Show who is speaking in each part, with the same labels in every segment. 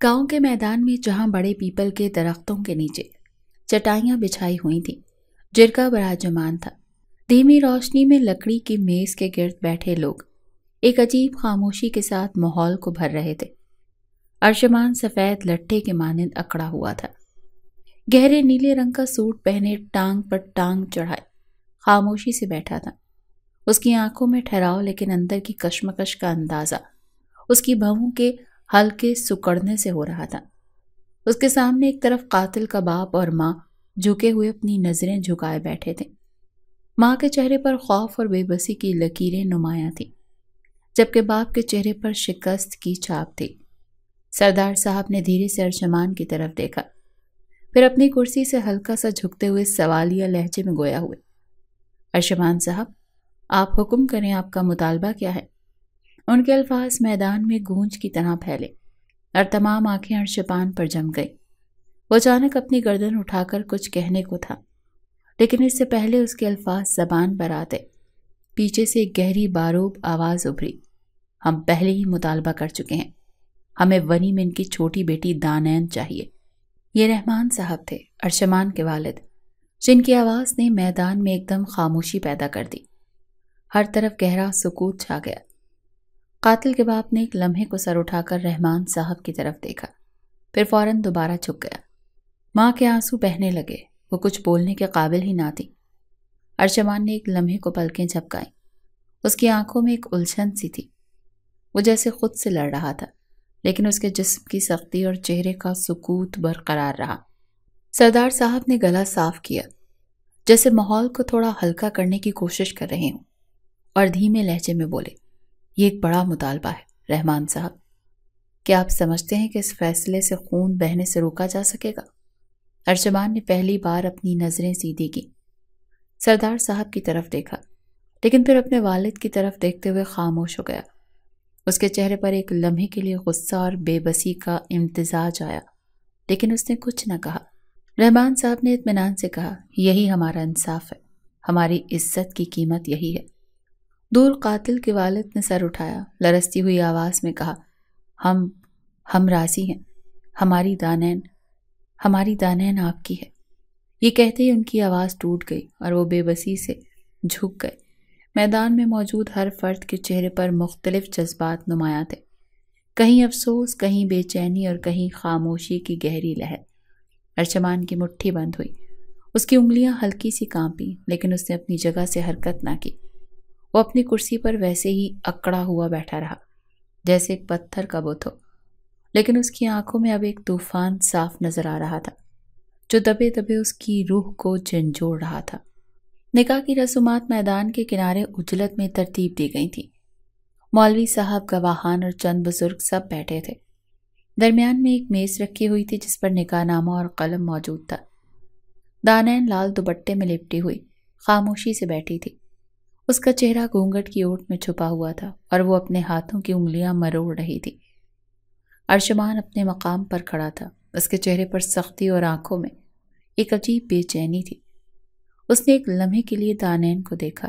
Speaker 1: گاؤں کے میدان میں جہاں بڑے پیپل کے درختوں کے نیچے چٹائیاں بچھائی ہوئی تھیں، جرگہ براجمان تھا۔ دھیمی روشنی میں لکڑی کی میز کے گرد بیٹھے لوگ ایک عجیب خاموشی کے ساتھ ماحول کو بھر رہے تھے۔ ارشمان سفید لٹھے کے مانند اکڑا ہوا تھا، گہرے نیلے رنگ کا سوٹ پہنے ٹانگ پر ٹانگ چڑھائے خاموشی سے بیٹھا تھا۔ اس کی آنکھوں میں ٹھہراؤ لیکن اندر کی کشمکش کا اندازہ اس کی بھووں کے ہلکے سکڑنے سے ہو رہا تھا۔ اس کے سامنے ایک طرف قاتل کا باپ اور ماں جھکے ہوئے اپنی نظریں جھکائے بیٹھے تھے۔ ماں کے چہرے پر خوف اور بے بسی کی لکیریں نمایاں تھیں، جبکہ باپ کے چہرے پر شکست کی چھاپ تھی۔ سردار صاحب نے دھیرے سے ارشمان کی طرف دیکھا، پھر اپنی کرسی سے ہلکا سا جھکتے ہوئے سوالیہ لہجے میں گویا ہوئے، ارشمان صاحب، آپ حکم کریں، آپ کا مطالبہ کیا ہے؟ ان کے الفاظ میدان میں گونج کی طرح پھیلے اور تمام آنکھیں ارشمان پر جم گئی۔ وہ اچانک اپنی گردن اٹھا کر کچھ کہنے کو تھا، لیکن اس سے پہلے اس کے الفاظ زبان پر آتے پیچھے سے ایک گہری باروب آواز ابھری، ہم پہلے ہی مطالبہ کر چکے ہیں، ہمیں ونی میں ان کی چھوٹی بیٹی دانین چاہیے۔ یہ رحمان صاحب تھے، ارشمان کے والد، جن کی آواز نے میدان میں ایک دم خاموشی پیدا کر دی۔ ہر طرف گہرا سکوت چھا گیا۔ قاتل کے باپ نے ایک لمحے کو سر اٹھا کر رحمان صاحب کی طرف دیکھا، پھر فوراً دوبارہ جھک گیا۔ ماں کے آنسو بہنے لگے، وہ کچھ بولنے کے قابل ہی نہ تھی۔ ارشمان نے ایک لمحے کو پلکیں جھپکائیں، اس کی آنکھوں میں ایک الجھن سی تھی، وہ جیسے خود سے لڑ رہا تھا، لیکن اس کے جسم کی سختی اور چہرے کا سکوت برقرار رہا۔ سردار صاحب نے گلا صاف کیا، جیسے ماحول کو تھوڑا ہلکا کرنے کی کوشش کر رہے ہوں، اور دھیمے لہجے میں بولے، یہ ایک بڑا مطالبہ ہے رحمان صاحب، کیا آپ سمجھتے ہیں کہ اس فیصلے سے خون بہنے سے روکا جا سکے گا؟ ارشمان نے پہلی بار اپنی نظریں سیدھی کی، سردار صاحب کی طرف دیکھا، لیکن پھر اپنے والد کی طرف دیکھتے ہوئے خاموش ہو گیا۔ اس کے چہرے پر ایک لمحے کے لیے غصہ اور بے بسی کا امتزاج آیا، لیکن اس نے کچھ نہ کہا۔ رحمان صاحب نے اطمینان سے کہا، یہی ہمارا انصاف ہے، ہماری عزت کی قیمت یہی ہے۔ دور قاتل کے والد نے سر اٹھایا، لرزتی ہوئی آواز میں کہا، ہم راضی ہیں، ہماری دانین آپ کی ہے۔ یہ کہتے ہی ان کی آواز ٹوٹ گئی اور وہ بے بسی سے جھک گئے۔ میدان میں موجود ہر فرد کے چہرے پر مختلف جذبات نمایاں تھے، کہیں افسوس، کہیں بے چینی اور کہیں خاموشی کی گہری لہر۔ ارشمان کی مٹھی بند ہوئی، اس کی انگلیاں ہلکی سی کانپیں، لیکن اس نے اپنی جگہ سے حرکت نہ کی۔ وہ اپنی کرسی پر ویسے ہی اکڑا ہوا بیٹھا رہا، جیسے ایک پتھر کا بت ہو، لیکن اس کی آنکھوں میں اب ایک طوفان صاف نظر آ رہا تھا، جو دبے دبے اس کی روح کو جھنجھوڑ رہا تھا۔ نکاح کی رسومات میدان کے کنارے اجلت میں ترتیب دی گئی تھیں۔ مولوی صاحب، گواہان اور چند بزرگ سب بیٹھے تھے۔ درمیان میں ایک میز رکھی ہوئی تھی جس پر نکاح نامہ اور قلم موجود تھا۔ دانین لال دوپٹے میں لپٹی ہوئی خاموشی سے بیٹھی تھی، اس کا چہرہ گھونگھٹ کی اوٹ میں چھپا ہوا تھا اور وہ اپنے ہاتھوں کی انگلیاں مروڑ رہی تھی۔ ارشمان اپنے مقام پر کھڑا تھا، اس کے چہرے پر سختی اور آنکھوں میں ایک عجیب بے چینی تھی۔ اس نے ایک لمحے کے لیے دانین کو دیکھا،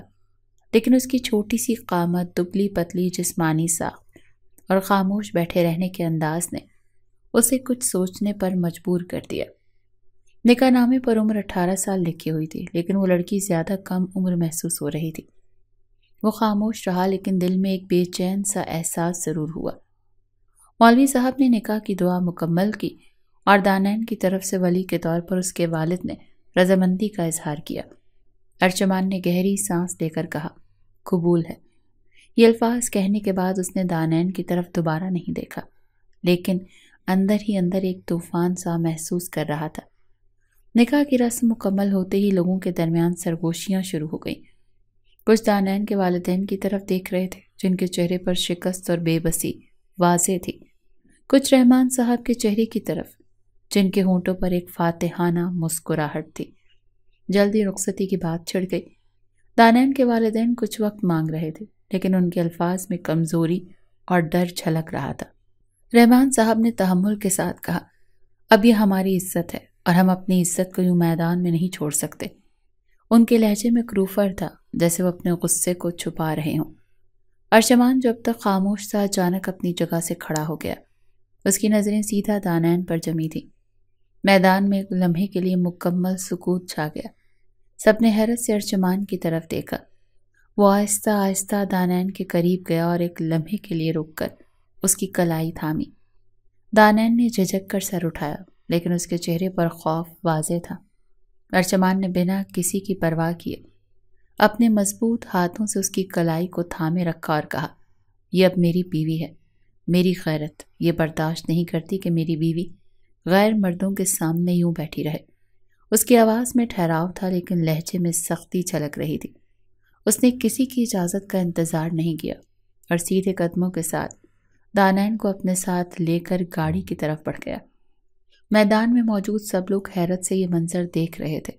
Speaker 1: لیکن اس کی چھوٹی سی قامت، دبلی پتلی جسمانی ساخت اور خاموش بیٹھے رہنے کے انداز نے اسے کچھ سوچنے پر مجبور کر دیا۔ نکاح نامے پر عمر 18 سال لکھی ہوئی تھی، لیکن وہ لڑکی زیادہ کم عمر محسوس ہو رہی تھی۔ وہ خاموش رہا، لیکن دل میں ایک بے چین سا احساس ضرور ہوا۔ مولوی صاحب نے نکاح کی دعا مکمل کی اور دانین کی طرف سے ولی کے طور پر اس کے والد نے رضامندی کا اظہار کیا۔ ارشمان نے گہری سانس لے کر کہا، قبول ہے۔ یہ الفاظ کہنے کے بعد اس نے دانین کی طرف دوبارہ نہیں دیکھا، لیکن اندر ہی اندر ایک طوفان سا محسوس کر رہا تھا۔ نکاح کی رسم مکمل ہوتے ہی لوگوں کے درمیان سرگوشیاں شروع ہو گئیں۔ کچھ دانین کے والدین کی طرف دیکھ رہے تھے، جن کے چہرے پر شکست اور بے بسی واضح تھی۔ کچھ رحمان صاحب کے چہرے کی طرف، جن کے ہونٹوں پر ایک فاتحانہ مسکراہٹ تھی۔ جلدی رخصتی کی بات چھڑ گئی۔ دانین کے والدین کچھ وقت مانگ رہے تھے، لیکن ان کے الفاظ میں کمزوری اور ڈر جھلک رہا تھا۔ رحمان صاحب نے تحمل کے ساتھ کہا، اب یہ ہماری عزت ہے اور ہم اپنی عزت کو یوں میدان میں نہیں چھوڑ سکتے۔ ان کے لہجے میں کروفر تھا، جیسے وہ اپنے غصے کو چھپا رہے ہوں۔ ارشمان جو اب تک خاموش تھا اچانک اپنی جگہ سے کھڑا ہو گیا۔ اس کی نظریں سیدھا دانین پر جمی تھیں۔ میدان میں ایک لمحے کے لیے مکمل سکوت چھا گیا۔ سب نے حیرت سے ارجمان کی طرف دیکھا۔ وہ آہستہ آہستہ دانین کے قریب گیا اور ایک لمحے کے لیے رک کر اس کی کلائی تھامی۔ دانین نے جھجک کر سر اٹھایا، لیکن اس کے چہرے پر خوف واضح تھا۔ ارجمان نے بنا کسی کی پرواہ کیے اپنے مضبوط ہاتھوں سے اس کی کلائی کو تھامے رکھا اور کہا، یہ اب میری بیوی ہے۔ میری غیرت یہ برداشت نہیں کرتی کہ میری بیوی غیر مردوں کے سامنے یوں بیٹھی رہے۔ اس کی آواز میں ٹھہراؤ تھا، لیکن لہجے میں سختی چھلک رہی تھی۔ اس نے کسی کی اجازت کا انتظار نہیں کیا اور سیدھے قدموں کے ساتھ دانین کو اپنے ساتھ لے کر گاڑی کی طرف بڑھ گیا۔ میدان میں موجود سب لوگ حیرت سے یہ منظر دیکھ رہے تھے۔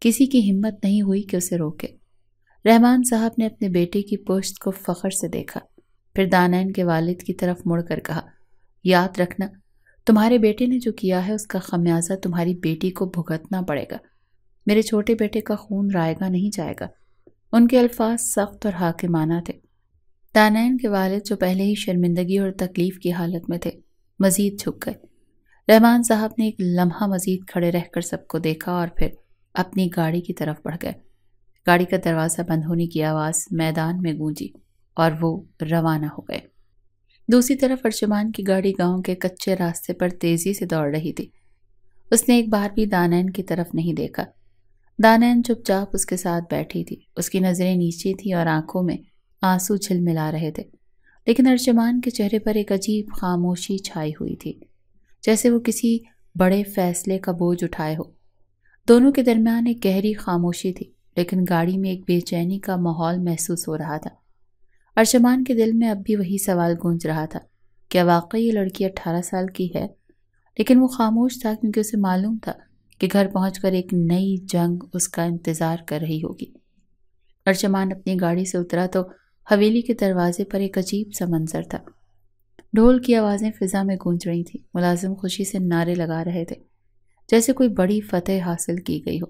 Speaker 1: کسی کی ہمت نہیں ہوئی کہ اسے روکے۔ رحمان صاحب نے اپنے بیٹے کی پشت کو فخر سے دیکھا، پھر دانین کے والد کی طرف مڑ کر کہا، یاد رکھنا، تمہارے بیٹے نے جو کیا ہے اس کا خمیازہ تمہاری بیٹی کو بھگتنا پڑے گا۔ میرے چھوٹے بیٹے کا خون رائیگاں نہیں جائے گا۔ ان کے الفاظ سخت اور حاکمانہ تھے۔ دانین کے والد جو پہلے ہی شرمندگی اور تکلیف کی حالت میں تھے، مزید جھک گئے۔ رحمان صاحب نے ایک لمحہ مزید کھڑے رہ کر سب کو دیکھا اور پھر اپنی گاڑی کی طرف بڑھ گئے۔ گاڑی کا دروازہ بند ہونے کی آواز میدان میں گونجی اور وہ روانہ ہو گئے۔ دوسری طرف ارجمان کی گاڑی گاؤں کے کچے راستے پر تیزی سے دوڑ رہی تھی۔ اس نے ایک بار بھی دانین کی طرف نہیں دیکھا۔ دانین چپ چاپ اس کے ساتھ بیٹھی تھی۔ اس کی نظریں نیچے تھیں اور آنکھوں میں آنسو جھلملا رہے تھے، لیکن ارجمان کے چہرے پر ایک عجیب خاموشی چھائی ہوئی تھی، جیسے وہ کسی بڑے فیصلے کا بوجھ اٹھائے ہو۔ دونوں کے درمیان ایک گہری خاموشی تھی، لیکن گاڑی میں ایک بے چینی کا ماحول محسوس ہو رہا تھا۔ ارجمان کے دل میں اب بھی وہی سوال گونج رہا تھا، کیا واقعی یہ لڑکی 18 سال کی ہے؟ لیکن وہ خاموش تھا کیونکہ اسے معلوم تھا کہ گھر پہنچ کر ایک نئی جنگ اس کا انتظار کر رہی ہوگی۔ ارجمان اپنی گاڑی سے اترا تو حویلی کے دروازے پر ایک عجیب سا منظر تھا۔ ڈھول کی آوازیں فضا میں گونج رہی تھیں۔ ملازم خوشی سے نعرے لگا رہے تھے، جیسے کوئی بڑی فتح حاصل کی گئی ہو۔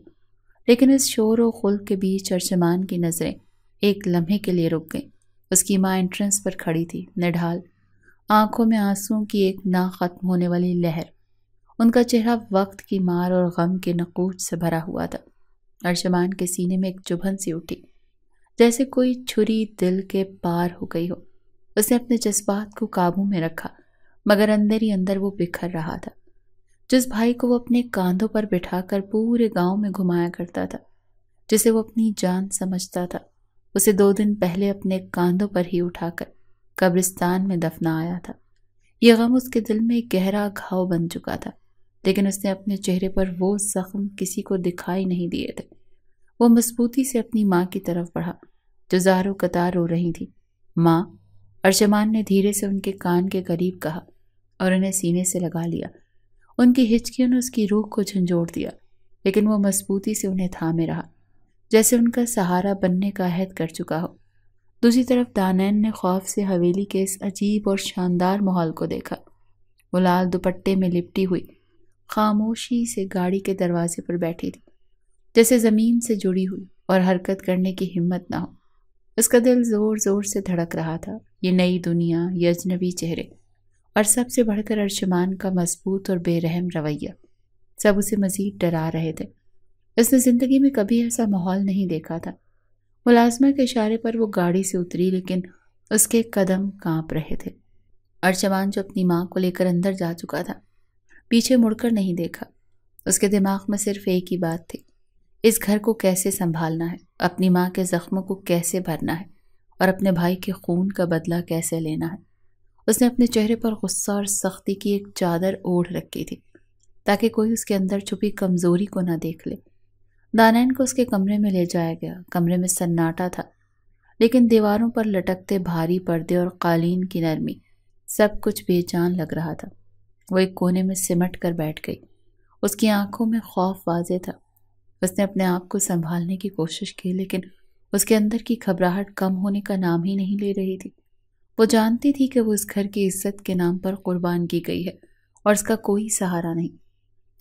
Speaker 1: لیکن اس شور و خل کے بیچ ارجمان کی نظریں ایک لمحے کے لیے رک گئیں۔ اس کی ماں انٹرنس پر کھڑی تھی، نڈھال، آنکھوں میں آنسوں کی ایک نہ ختم ہونے والی لہر۔ ان کا چہرہ وقت کی مار اور غم کے نقوش سے بھرا ہوا تھا۔ ارجمان کے سینے میں ایک چبھن سی اٹھی، جیسے کوئی چھری دل کے پار ہو گئی ہو۔ اس نے اپنے جذبات کو قابو میں رکھا، مگر اندر ہی اندر وہ بکھر رہا تھا۔ جس بھائی کو وہ اپنے کاندھوں پر بٹھا کر پورے گاؤں میں گھمایا کرتا تھا، جسے وہ اپنی جان سمجھتا تھا، اسے 2 دن پہلے اپنے کاندھوں پر ہی اٹھا کر قبرستان میں دفنایا تھا۔ یہ غم اس کے دل میں ایک گہرا گھاؤ بن چکا تھا، لیکن اس نے اپنے چہرے پر وہ زخم کسی کو دکھائی نہیں دیے تھے۔ وہ مضبوطی سے اپنی ماں کی طرف بڑھا، جو زارو قطار رو رہی تھی۔ ماں، ارجمان نے دھیرے سے ان کے کان کے قریب کہا اور انہیں سینے سے لگا لیا۔ ان کی ہچکیوں نے اس کی روح کو جھنجھوڑ دیا، لیکن وہ مضبوطی سے انہیں تھامے رہا، جیسے ان کا سہارا بننے کا عہد کر چکا ہو۔ دوسری طرف دانین نے خوف سے حویلی کے اس عجیب اور شاندار ماحول کو دیکھا۔ وہ لال دوپٹے میں لپٹی ہوئی خاموشی سے گاڑی کے دروازے پر بیٹھی تھی، جیسے زمین سے جڑی ہوئی اور حرکت کرنے کی ہمت نہ ہو۔ اس کا دل زور زور سے دھڑک رہا تھا۔ یہ نئی دنیا، یہ اجنبی چہرے اور سب سے بڑھ کر ارجمان کا مضبوط اور بے رحم رویہ، سب اسے مزید ڈرا رہے تھے۔ اس نے زندگی میں کبھی ایسا ماحول نہیں دیکھا تھا۔ ملازمہ کے اشارے پر وہ گاڑی سے اتری، لیکن اس کے قدم کانپ رہے تھے۔ ارجمان جو اپنی ماں کو لے کر اندر جا چکا تھا، پیچھے مڑ کر نہیں دیکھا۔ اس کے دماغ میں صرف ایک ہی بات تھی، اس گھر کو کیسے سنبھالنا ہے، اپنی ماں کے زخموں کو کیسے بھرنا ہے اور اپنے بھائی کے خون کا بدلہ کیسے لینا ہے۔ اس نے اپنے چہرے پر غصہ اور سختی کی ایک چادر اوڑھ رکھی تھی، تاکہ کوئی اس کے اندر چھپی کمزوری کو نہ دیکھ لے۔ دانین کو اس کے کمرے میں لے جایا گیا۔ کمرے میں سناٹا تھا، لیکن دیواروں پر لٹکتے بھاری پردے اور قالین کی نرمی، سب کچھ بے جان لگ رہا تھا۔ وہ ایک کونے میں سمٹ کر بیٹھ گئی۔ اس کی آنکھوں میں خوف واضح تھا۔ اس نے اپنے آپ کو سنبھالنے کی کوشش کی، لیکن اس کے اندر کی گھبراہٹ کم ہونے کا نام ہی نہیں لے رہی تھی۔ وہ جانتی تھی کہ وہ اس گھر کی عزت کے نام پر قربان کی گئی ہے اور اس کا کوئی سہارا نہیں۔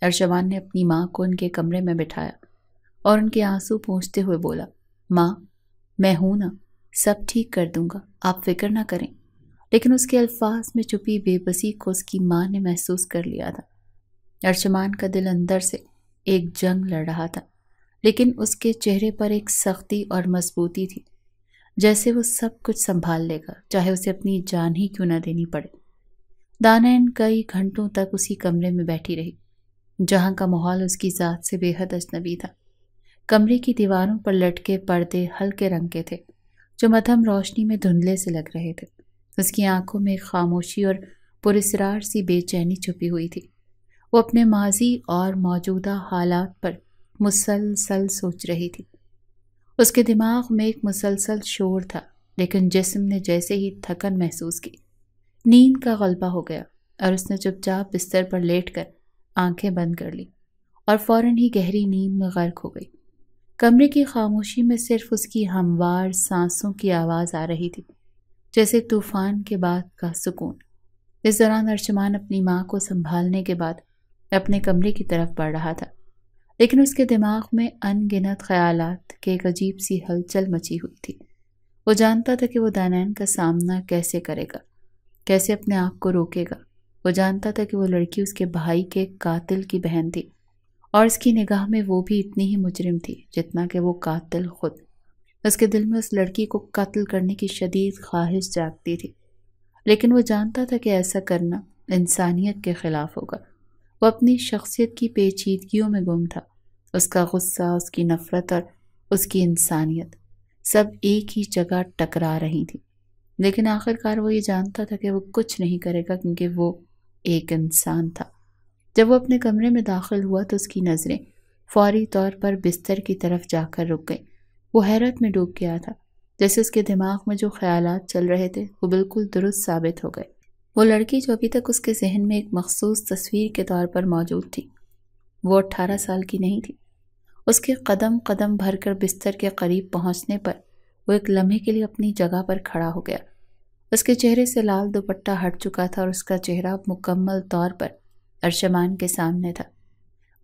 Speaker 1: ارجمان نے اپنی ماں کو ان کے کمرے میں بٹھایا اور ان کے آنسو پونچھتے ہوئے بولا، ماں، میں ہوں نا، سب ٹھیک کر دوں گا، آپ فکر نہ کریں۔ لیکن اس کے الفاظ میں چھپی بے بسی کو اس کی ماں نے محسوس کر لیا تھا۔ ارشمان کا دل اندر سے ایک جنگ لڑ رہا تھا، لیکن اس کے چہرے پر ایک سختی اور مضبوطی تھی، جیسے وہ سب کچھ سنبھال لے گا، چاہے اسے اپنی جان ہی کیوں نہ دینی پڑے۔ دانائن کئی گھنٹوں تک اسی کمرے میں بیٹھی رہی، جہاں کا ماحول اس کی ذات سے بے حد اجنبی تھا۔ کمرے کی دیواروں پر لٹکے پردے ہلکے رنگ کے تھے، جو مدھم روشنی میں دھندلے سے لگ رہے تھے۔ اس کی آنکھوں میں خاموشی اور پراسرار سی بے چینی چھپی ہوئی تھی۔ وہ اپنے ماضی اور موجودہ حالات پر مسلسل سوچ رہی تھی۔ اس کے دماغ میں ایک مسلسل شور تھا، لیکن جسم نے جیسے ہی تھکن محسوس کی، نیند کا غلبہ ہو گیا اور اس نے چپ چاپ بستر پر لیٹ کر آنکھیں بند کر لی اور فوراً ہی گہری نیند میں غرق ہو گئی۔ کمرے کی خاموشی میں صرف اس کی ہموار سانسوں کی آواز آ رہی تھی، جیسے طوفان کے بعد کا سکون۔ اس دوران ارشمان اپنی ماں کو سنبھالنے کے بعد اپنے کمرے کی طرف بڑھ رہا تھا، لیکن اس کے دماغ میں ان گنت خیالات کی ایک عجیب سی ہلچل مچی ہوئی تھی۔ وہ جانتا تھا کہ وہ دانائن کا سامنا کیسے کرے گا، کیسے اپنے آپ کو روکے گا۔ وہ جانتا تھا کہ وہ لڑکی اس کے بھائی کے قاتل کی بہن تھی، اور اس کی نگاہ میں وہ بھی اتنی ہی مجرم تھی جتنا کہ وہ قاتل خود۔ اس کے دل میں اس لڑکی کو قتل کرنے کی شدید خواہش جاگتی تھی، لیکن وہ جانتا تھا کہ ایسا کرنا انسانیت کے خلاف ہوگا۔ وہ اپنی شخصیت کی پیچیدگیوں میں گم تھا۔ اس کا غصہ، اس کی نفرت اور اس کی انسانیت سب ایک ہی جگہ ٹکرا رہی تھی، لیکن آخرکار وہ یہ جانتا تھا کہ وہ کچھ نہیں کرے گا، کیونکہ وہ ایک انسان تھا۔ جب وہ اپنے کمرے میں داخل ہوا تو اس کی نظریں فوری طور پر بستر کی طرف جا کر رک گئیں۔ وہ حیرت میں ڈوب گیا تھا، جیسے اس کے دماغ میں جو خیالات چل رہے تھے وہ بالکل درست ثابت ہو گئے۔ وہ لڑکی جو ابھی تک اس کے ذہن میں ایک مخصوص تصویر کے طور پر موجود تھی، وہ 18 سال کی نہیں تھی۔ اس کے قدم قدم بھر کر بستر کے قریب پہنچنے پر وہ ایک لمحے کے لیے اپنی جگہ پر کھڑا ہو گیا۔ اس کے چہرے سے لال دوپٹہ ہٹ چکا تھا اور اس کا چہرہ مکمل طور پر ارشمان کے سامنے تھا۔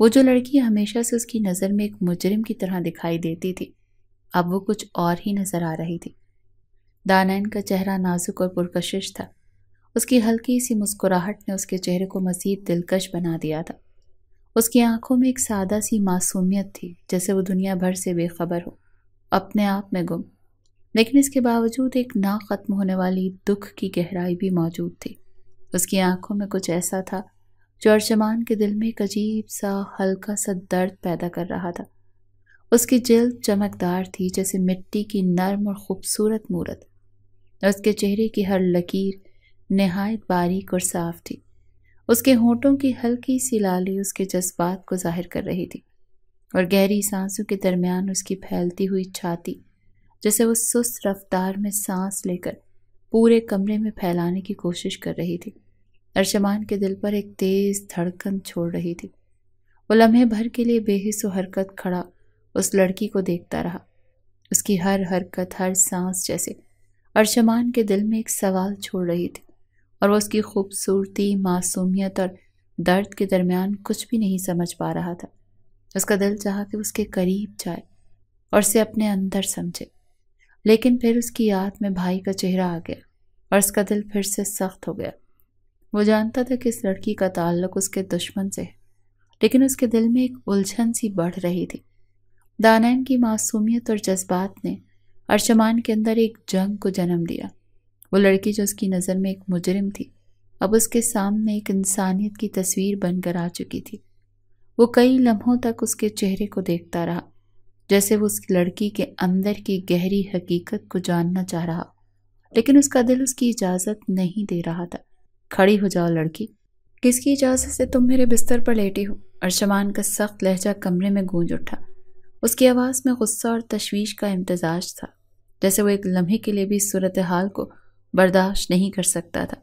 Speaker 1: وہ جو لڑکی ہمیشہ سے اس کی نظر میں ایک مجرم کی طرح دکھائی دیتی تھی، اب وہ کچھ اور ہی نظر آ رہی تھی۔ دانائن کا چہرہ نازک اور پرکشش تھا۔ اس کی ہلکی سی مسکراہٹ نے اس کے چہرے کو مزید دلکش بنا دیا تھا۔ اس کی آنکھوں میں ایک سادہ سی معصومیت تھی، جیسے وہ دنیا بھر سے بے خبر ہو، اپنے آپ میں گم، لیکن اس کے باوجود ایک نہ ختم ہونے والی دکھ کی گہرائی بھی موجود تھی۔ اس کی آنکھوں میں کچھ ایسا تھا جو ارشمان کے دل میں ایک عجیب سا ہلکا سا درد پیدا کر رہا تھا۔ اس کی جلد چمکدار تھی، جیسے مٹی کی نرم اور خوبصورت مورت، اور اس کے چہرے کی ہر لکیر نہایت باریک اور صاف تھی۔ اس کے ہونٹوں کی ہلکی سی لالی اس کے جذبات کو ظاہر کر رہی تھی، اور گہری سانسوں کے درمیان اس کی پھیلتی ہوئی چھاتی، جیسے وہ سست رفتار میں سانس لے کر پورے کمرے میں پھیلانے کی کوشش کر رہی تھی، ارشمان کے دل پر ایک تیز دھڑکن چھوڑ رہی تھی۔ وہ لمحے بھر کے لیے بے حس و حرکت کھڑا اس لڑکی کو دیکھتا رہا۔ اس کی ہر حرکت، ہر سانس جیسے ارشمان کے دل میں ایک سوال چھوڑ رہی تھی، اور وہ اس کی خوبصورتی، معصومیت اور درد کے درمیان کچھ بھی نہیں سمجھ پا رہا تھا۔ اس کا دل چاہا کہ اس کے قریب جائے اور اسے اپنے اندر سمجھے، لیکن پھر اس کی یاد میں بھائی کا چہرہ آ گیا اور اس کا دل پھر سے سخت ہو گیا۔ وہ جانتا تھا کہ اس لڑکی کا تعلق اس کے دشمن سے ہے، لیکن اس کے دل میں ایک الجھن سی بڑھ رہی تھی۔ دانائن کی معصومیت اور جذبات نے ارشمان کے اندر ایک جنگ کو جنم دیا۔ وہ لڑکی جو اس کی نظر میں ایک مجرم تھی، اب اس کے سامنے ایک انسانیت کی تصویر بن کر آ چکی تھی۔ وہ کئی لمحوں تک اس کے چہرے کو دیکھتا رہا، جیسے وہ اس لڑکی کے اندر کی گہری حقیقت کو جاننا چاہ رہا، لیکن اس کا دل اس کی اجازت نہیں دے رہا تھا۔ کھڑی ہو جاؤ لڑکی، کس کی اجازت سے تم میرے بستر پر لیٹی ہو؟ ارشمان کا سخت لہجہ کمرے میں گونج اٹھا۔ اس کی آواز میں غصہ اور تشویش کا امتزاج تھا، جیسے وہ ایک لمحے کے لیے بھی صورتحال کو برداشت نہیں کر سکتا تھا۔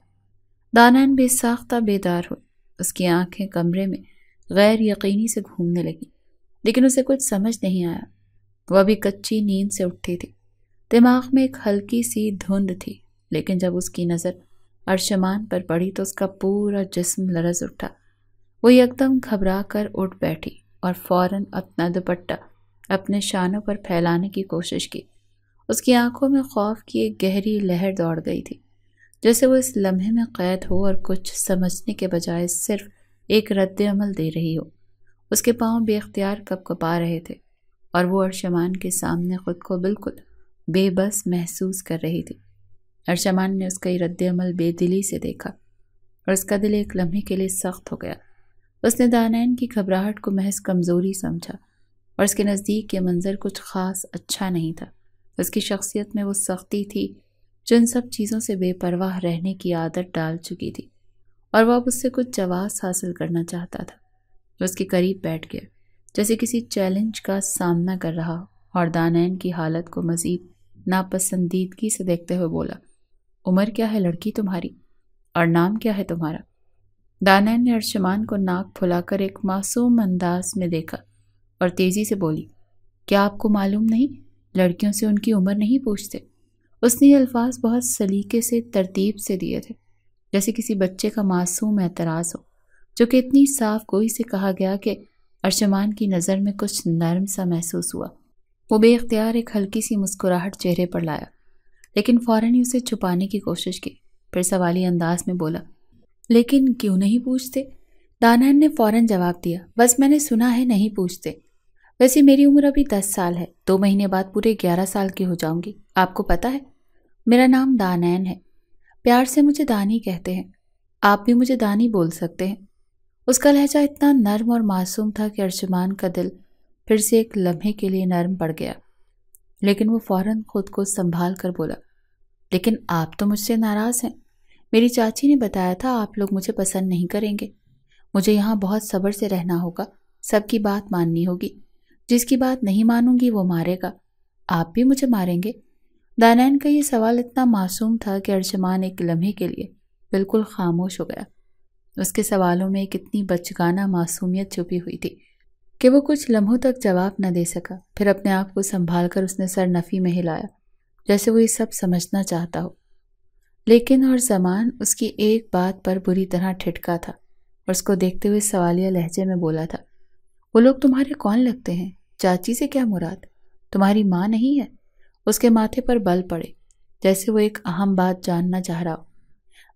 Speaker 1: دانائن بے ساختہ بیدار ہوئی۔ اس کی آنکھیں کمرے میں غیر یقینی سے گھومنے لگیں، لیکن اسے کچھ سمجھ نہیں آیا۔ وہ ابھی کچی نیند سے اٹھی تھی، دماغ میں ایک ہلکی سی دھند تھی، لیکن جب اس کی نظر ارشمان پر پڑی تو اس کا پورا جسم لرز اٹھا۔ وہ یکدم گھبرا کر اٹھ بیٹھی اور فوراً اپنا دوپٹہ اپنے شانوں پر پھیلانے کی کوشش کی۔ اس کی آنکھوں میں خوف کی ایک گہری لہر دوڑ گئی تھی، جیسے وہ اس لمحے میں قید ہو اور کچھ سمجھنے کے بجائے صرف ایک رد عمل دے رہی ہو۔ اس کے پاؤں بے اختیار کپکپا رہے تھے اور وہ ارشمان کے سامنے خود کو بالکل بے بس محسوس کر رہی تھی۔ ارشمان نے اس کا یہ رد عمل بے دلی سے دیکھا اور اس کا دل ایک لمحے کے لیے سخت ہو گیا۔ اس نے دانین کی گھبراہٹ کو محض کمزوری سمجھا اور اس کے نزدیک یہ منظر کچھ خاص اچھا نہیں تھا۔ اس کی شخصیت میں وہ سختی تھی جو ان سب چیزوں سے بے پرواہ رہنے کی عادت ڈال چکی تھی، اور وہ اب اس سے کچھ جواز حاصل کرنا چاہتا تھا۔ وہ اس کے قریب بیٹھ گیا جیسے کسی چیلنج کا سامنا کر رہا اور دانین کی حالت کو مزید ناپسندیدگی سے دیکھتے ہوئے بولا، عمر کیا ہے لڑکی تمہاری اور نام کیا ہے تمہارا؟ دانین نے ارشمان کو ناک پھلا کر ایک معصوم انداز میں دیکھا اور تیزی سے بولی، کیا آپ کو معلوم نہیں لڑکیوں سے ان کی عمر نہیں پوچھتے؟ اس نے یہ الفاظ بہت سلیقے سے ترتیب سے دیے تھے، جیسے کسی بچے کا معصوم اعتراض ہو، جو کہ اتنی صاف گوئی سے کہا گیا کہ ارشمان کی نظر میں کچھ نرم سا محسوس ہوا۔ وہ بے اختیار ایک ہلکی سی مسکراہٹ چہرے پر لایا، لیکن فوراً ہی اسے چھپانے کی کوشش کی۔ پھر سوالی انداز میں بولا، لیکن کیوں نہیں پوچھتے؟ دانین نے فوراً جواب دیا، بس میں نے سنا ہے نہیں پوچھتے۔ ویسے میری عمر ابھی 10 سال ہے، 2 مہینے بعد پورے 11 سال کی ہو جاؤں گی۔ آپ کو پتا ہے میرا نام دانین ہے، پیار سے مجھے دانی کہتے ہیں، آپ بھی مجھے دانی بول سکتے ہیں۔ اس کا لہجہ اتنا نرم اور معصوم تھا کہ ارشمان کا دل پھر سے ایک لمحے کے لیے نرم پڑ گیا، لیکن وہ فوراً خود کو سنبھال کر بولا، لیکن آپ تو مجھ سے ناراض ہیں۔ میری چاچی نے بتایا تھا آپ لوگ مجھے پسند نہیں کریں گے، مجھے یہاں بہت صبر سے رہنا ہوگا، سب کی بات ماننی ہوگی، جس کی بات نہیں مانوں گی وہ مارے گا، آپ بھی مجھے ماریں گے؟ دانین کا یہ سوال اتنا معصوم تھا کہ ارشمان ایک لمحے کے لیے بالکل خاموش ہو گیا۔ اس کے سوالوں میں ایک اتنی بچگانہ معصومیت چھپی ہوئی تھی کہ وہ کچھ لمحوں تک جواب نہ دے سکا۔ پھر اپنے آپ کو سنبھال کر اس نے سر نفی میں ہلایا جیسے وہ یہ سب سمجھنا چاہتا ہو، لیکن اور زمان اس کی ایک بات پر بری طرح ٹھٹکا تھا اور اس کو دیکھتے ہوئے سوالیہ لہجے میں بولا تھا، وہ لوگ تمہارے کون لگتے ہیں؟ چاچی سے کیا مراد؟ تمہاری ماں نہیں ہے؟ اس کے ماتھے پر بل پڑے جیسے وہ ایک اہم بات جاننا چاہ رہا ہو۔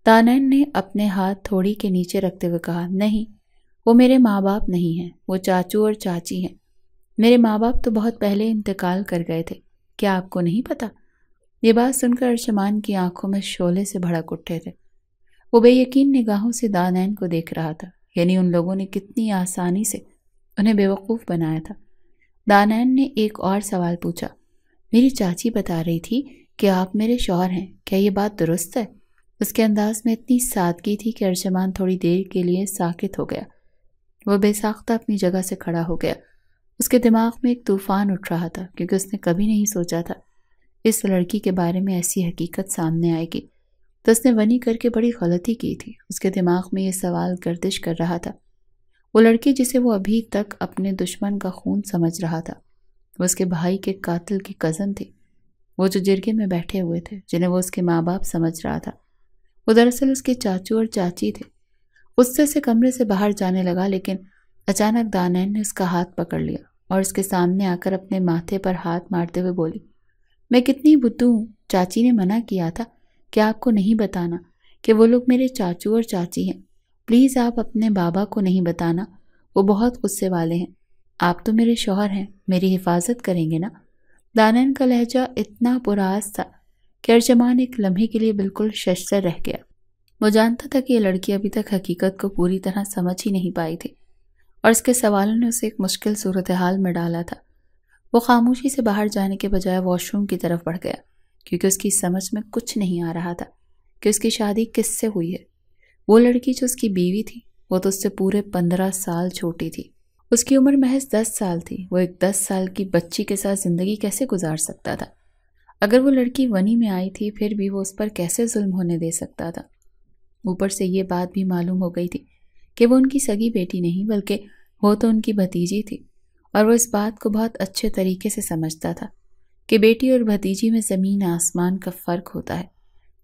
Speaker 1: دانین نے اپنے ہاتھ تھوڑی کے نیچے رکھتے ہوئے کہا، نہیں، وہ میرے ماں باپ نہیں ہیں، وہ چاچو اور چاچی ہیں۔ میرے ماں باپ تو بہت پہلے انتقال کر گئے تھے، کیا آپ کو نہیں پتا؟ یہ بات سن کر ارشمان کی آنکھوں میں شعلے سے بھڑک اٹھے تھے۔ وہ بے یقین نگاہوں سے دانین کو دیکھ رہا تھا، یعنی ان لوگوں نے کتنی آسانی سے انہیں بیوقوف بنایا تھا۔ دانین نے ایک اور سوال پوچھا، میری چاچی بتا رہی تھی کہ آپ میرے شوہر ہیں، کیا یہ بات درست ہے؟ اس کے انداز میں اتنی سادگی تھی کہ ارشمان تھوڑی دیر کے لیے ساکت ہو گیا۔ وہ بے ساختہ اپنی جگہ سے کھڑا ہو گیا۔ اس کے دماغ میں ایک طوفان اٹھ رہا تھا، کیونکہ اس نے کبھی نہیں سوچا تھا اس لڑکی کے بارے میں ایسی حقیقت سامنے آئے گی، تو اس نے ونی کر کے بڑی غلطی کی تھی۔ اس کے دماغ میں یہ سوال گردش کر رہا تھا، وہ لڑکی جسے وہ ابھی تک اپنے دشمن کا خون سمجھ رہا تھا، وہ اس کے بھائی کے قاتل کی کزن تھی۔ وہ جو جرگے میں بیٹھے ہوئے تھے، جنہیں وہ اس کے ماں باپ سمجھ رہا تھا، وہ دراصل اس کے چاچو اور چاچی تھے۔ غصے سے کمرے سے باہر جانے لگا، لیکن اچانک دانین نے اس کا ہاتھ پکڑ لیا اور اس کے سامنے آ کر اپنے ماتھے پر ہاتھ مارتے ہوئے بولی، میں کتنی بدھو ہوں، چاچی نے منع کیا تھا کہ آپ کو نہیں بتانا کہ وہ لوگ میرے چاچو اور چاچی ہیں، پلیز آپ اپنے بابا کو نہیں بتانا، وہ بہت غصے والے ہیں، آپ تو میرے شوہر ہیں، میری حفاظت کریں گے نا؟ دانین کا لہجہ اتنا پراز تھا کہ ارشمان ایک لمحے کے لیے بالکل ششدر رہ گیا۔ وہ جانتا تھا کہ یہ لڑکی ابھی تک حقیقت کو پوری طرح سمجھ ہی نہیں پائی تھی، اور اس کے سوالوں نے اسے ایک مشکل صورتحال میں ڈالا تھا۔ وہ خاموشی سے باہر جانے کے بجائے واش روم کی طرف بڑھ گیا، کیونکہ اس کی سمجھ میں کچھ نہیں آ رہا تھا کہ اس کی شادی کس سے ہوئی ہے۔ وہ لڑکی جو اس کی بیوی تھی، وہ تو اس سے پورے 15 سال چھوٹی تھی۔ اس کی عمر محض 10 سال تھی۔ وہ ایک 10 سال کی بچی کے ساتھ زندگی کیسے گزار سکتا تھا؟ اگر وہ لڑکی ونی میں آئی تھی، پھر بھی وہ اس پر کیسے ظلم ہونے دے سکتا تھا؟ اوپر سے یہ بات بھی معلوم ہو گئی تھی کہ وہ ان کی سگی بیٹی نہیں، بلکہ وہ تو ان کی بھتیجی تھی، اور وہ اس بات کو بہت اچھے طریقے سے سمجھتا تھا کہ بیٹی اور بھتیجی میں زمین آسمان کا فرق ہوتا ہے۔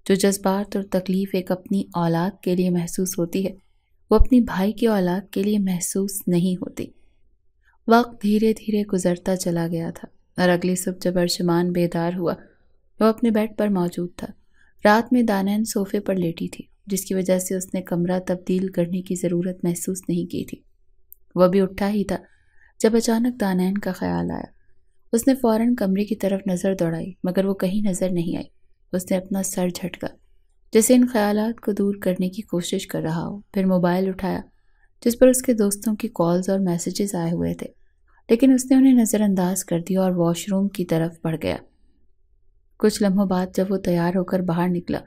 Speaker 1: جو جذبات اور تکلیف ایک اپنی اولاد کے لیے محسوس ہوتی ہے، وہ اپنی بھائی کی اولاد کے لیے محسوس نہیں ہوتی۔ وقت دھیرے دھیرے گزرتا چلا گیا تھا، اور اگلی صبح جب ارشمان بیدار ہوا، وہ اپنے بیڈ پر موجود تھا۔ رات میں دانین صوفے پر لیٹی تھی، جس کی وجہ سے اس نے کمرہ تبدیل کرنے کی ضرورت محسوس نہیں کی تھی۔ وہ بھی اٹھا ہی تھا جب اچانک دانین کا خیال آیا۔ اس نے فوراً کمرے کی طرف نظر دوڑائی، مگر وہ کہیں نظر نہیں آئی۔ اس نے اپنا سر جھٹکا، جیسے ان خیالات کو دور کرنے کی کوشش کر رہا ہو۔ پھر موبائل اٹھایا جس پر اس کے دوستوں کی کالز اور میسیجز آئے ہوئے تھے، لیکن اس نے انہیں نظر انداز کر دیا اور واش روم کی طرف بڑھ گیا۔ کچھ لمحوں بعد جب وہ تیار ہو کر باہر نکلا،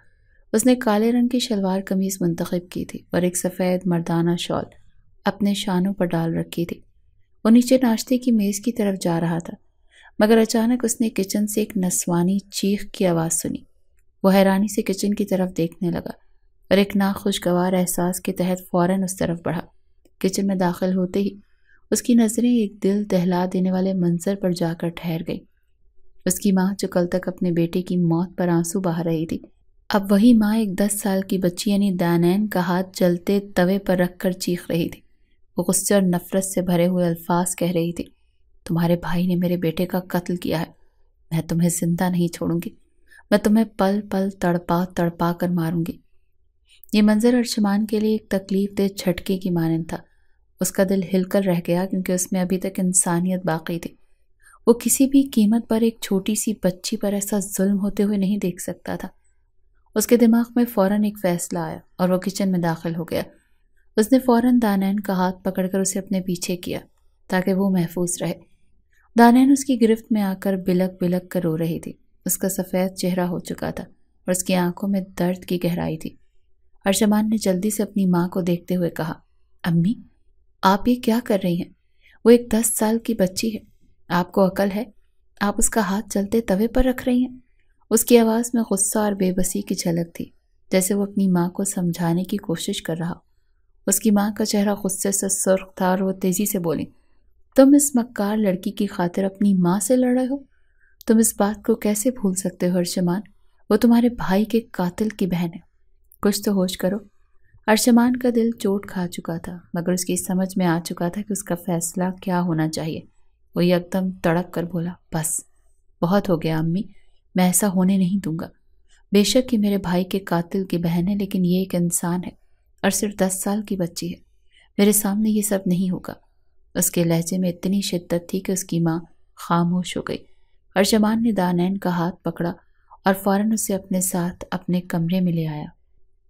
Speaker 1: اس نے کالے رنگ کی شلوار قمیض منتخب کی تھی اور ایک سفید مردانہ شال اپنے شانوں پر ڈال رکھی تھی۔ وہ نیچے ناشتے کی میز کی طرف جا رہا تھا، مگر اچانک اس نے کچن سے ایک نسوانی چیخ کی آواز سنی۔ وہ حیرانی سے کچن کی طرف دیکھنے لگا اور ایک ناخوشگوار احساس کے تحت فوراً اس طرف بڑھا۔ کچن میں داخل ہوتے ہی اس کی نظریں ایک دل دہلا دینے والے منظر پر جا کر ٹھہر گئی۔ اس کی ماں جو کل تک اپنے بیٹے کی موت پر آنسو بہا رہی تھی، اب وہی ماں ایک 10 سال کی بچی یعنی دانین کا ہاتھ جلتے توے پر رکھ کر چیخ رہی تھی۔ وہ غصے اور نفرت سے بھرے ہوئے الفاظ کہہ رہی تھی، تمہارے بھائی نے میرے بیٹے کا قتل کیا ہے، میں تمہیں زندہ نہیں چھوڑوں گی، میں تمہیں پل پل تڑپا تڑپا کر ماروں گی۔ یہ منظر ارشمان کے لیے ایک تکلیف دہ جھٹکے کی مانند تھا۔ اس کا دل ہل کر رہ گیا کیونکہ اس میں ابھی تک انسانیت باقی تھی۔ وہ کسی بھی قیمت پر ایک چھوٹی سی بچی پر ایسا ظلم ہوتے ہوئے نہیں دیکھ سکتا تھا۔ اس کے دماغ میں فوراً ایک فیصلہ آیا اور وہ کچن میں داخل ہو گیا۔ اس نے فوراً دانین کا ہاتھ پکڑ کر اسے اپنے پیچھے کیا تاکہ وہ محفوظ رہے۔ دانین اس کی گرفت میں آ کر بلک بلک کر رو رہی تھی۔ اس کا سفید چہرہ ہو چکا تھا اور اس کی آنکھوں میں درد کی گہرائی تھی۔ ارشمان نے جلدی سے اپنی ماں کو دیکھتے ہوئے کہا، امی، آپ یہ کیا کر رہی ہیں؟ وہ ایک 10 سال کی بچی ہے، آپ کو عقل ہے؟ آپ اس کا ہاتھ جلتے توے پر رکھ رہی ہیں؟ اس کی آواز میں غصہ اور بے بسی کی جھلک تھی، جیسے وہ اپنی ماں کو سمجھانے کی کوشش کر رہا۔ اس کی ماں کا چہرہ غصے سے سرخ تھا اور وہ تیزی سے بولی، تم اس مکار لڑکی کی خاطر اپنی ماں سے لڑ رہے ہو؟ تم اس بات کو کیسے بھول سکتے ہو ارشمان؟ وہ تمہارے بھائی کے قاتل کی بہن ہے، کچھ تو ہوش کرو۔ ارشمان کا دل چوٹ کھا چکا تھا، مگر اس کی سمجھ میں آ چکا تھا کہ اس کا فیصلہ کیا ہونا چاہیے۔ وہ یکدم تڑپ کر بولا، بس بہت ہو گیا امی، میں ایسا ہونے نہیں دوں گا۔ بے شک یہ میرے بھائی کے قاتل کی بہن ہے، لیکن یہ ایک انسان ہے اور صرف 10 سال کی بچی ہے۔ میرے سامنے یہ سب نہیں ہوگا۔ اس کے لہجے میں اتنی شدت تھی کہ اس کی ماں خاموش ہو گئی۔ ارشمان نے دانین کا ہاتھ پکڑا اور فوراً اسے اپنے ساتھ اپنے کمرے میں لے آیا۔